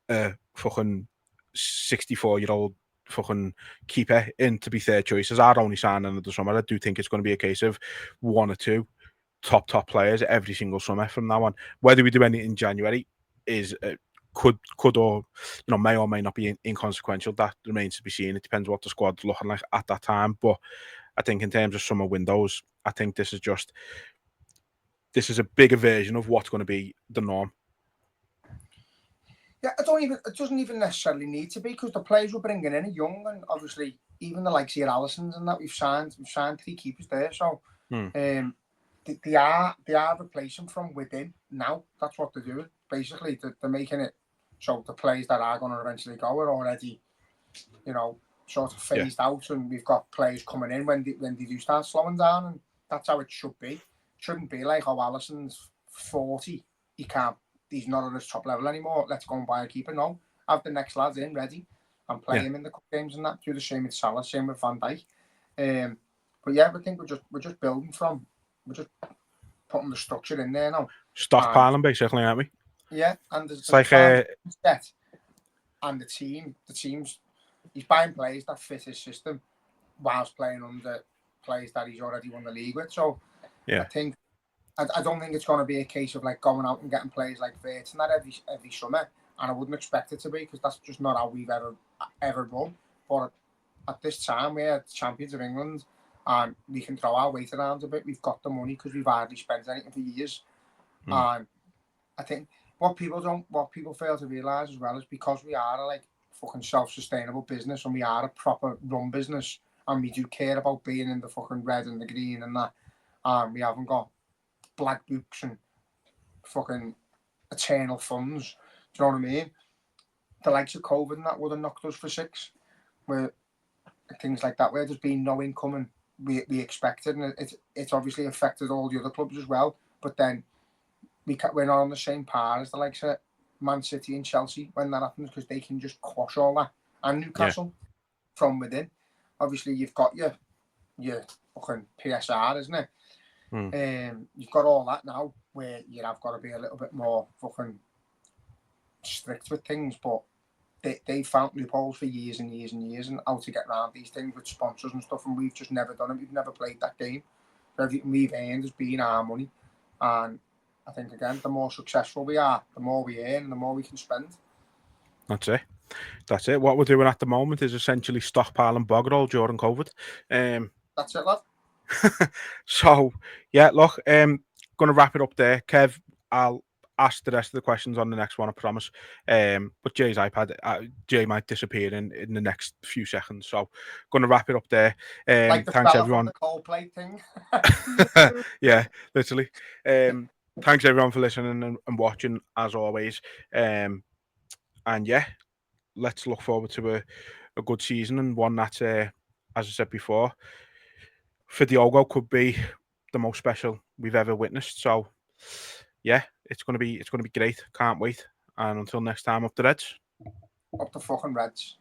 a fucking 64-year-old fucking keeper in to be third choice as our only signing of the summer. I do think it's going to be a case of 1 or 2 top players every single summer from now on. Whether we do anything in January is could or may or may not be inconsequential. That remains to be seen. It depends what the squad's looking like at that time. But I think in terms of summer windows, I think this is a bigger version of what's going to be the norm. Yeah, it doesn't even necessarily need to be, because the players we're bringing in are young, and obviously even the likes of Allisons and that we've signed 3 keepers there. So they are replacing from within now. That's what they're doing. Basically, they're making it so the players that are going to eventually go are already, sort of phased out, and we've got players coming in when they do start slowing down, and that's how it should be. It shouldn't be like, oh, Allison's 40, he's not at his top level anymore, let's go and buy a keeper. No, have the next lads in ready and play him in the cup games and that. Do the same with Salah, same with Van Dijk. But yeah, I think we're just building from, we're just putting the structure in there now. Stockpiling, basically, aren't we? Yeah, and there's like set, and the team's he's buying players that fit his system whilst playing under players that he's already won the league with. So I think I don't think it's going to be a case of like going out and getting players like Verts and that every summer, and I wouldn't expect it to be, because that's just not how we've ever run. But at this time, we're champions of England, and we can throw our weight around a bit. We've got the money because we've hardly spent anything for years, and I think what people fail to realise as well is, because we are a like fucking self-sustainable business, and we are a proper run business, and we do care about being in the fucking red and the green and that, and we haven't got black books and fucking eternal funds. Do you know what I mean? The likes of COVID and that would have knocked us for 6, where things like that, where there's been no income and we expected, and it's obviously affected all the other clubs as well. But then we're not on the same par as the likes of Man City and Chelsea when that happens, because they can just quash all that, and Newcastle from within. Obviously, you've got your fucking PSR, isn't it? You've got all that now, where you have got to be a little bit more fucking strict with things, but they found loopholes for years and years and years, and how to get around these things with sponsors and stuff, and we've just never done it. We've never played that game. So everything we've earned has been our money, and I think, again, the more successful we are, the more we earn and the more we can spend. That's it. What we're doing at the moment is essentially stockpiling bog roll during COVID. That's it, lad. So, yeah, look, going to wrap it up there. Kev, I'll ask the rest of the questions on the next one, I promise. But Jay's iPad, Jay might disappear in the next few seconds. So, going to wrap it up there. Like the thanks, fella everyone. from the Coldplay thing. Yeah, literally. Thanks, everyone, for listening and watching, as always. And yeah, let's look forward to a good season, and one that, as I said before, for Diogo could be the most special we've ever witnessed. So yeah, it's gonna be great. Can't wait. And until next time, up the Reds. Up the fucking Reds.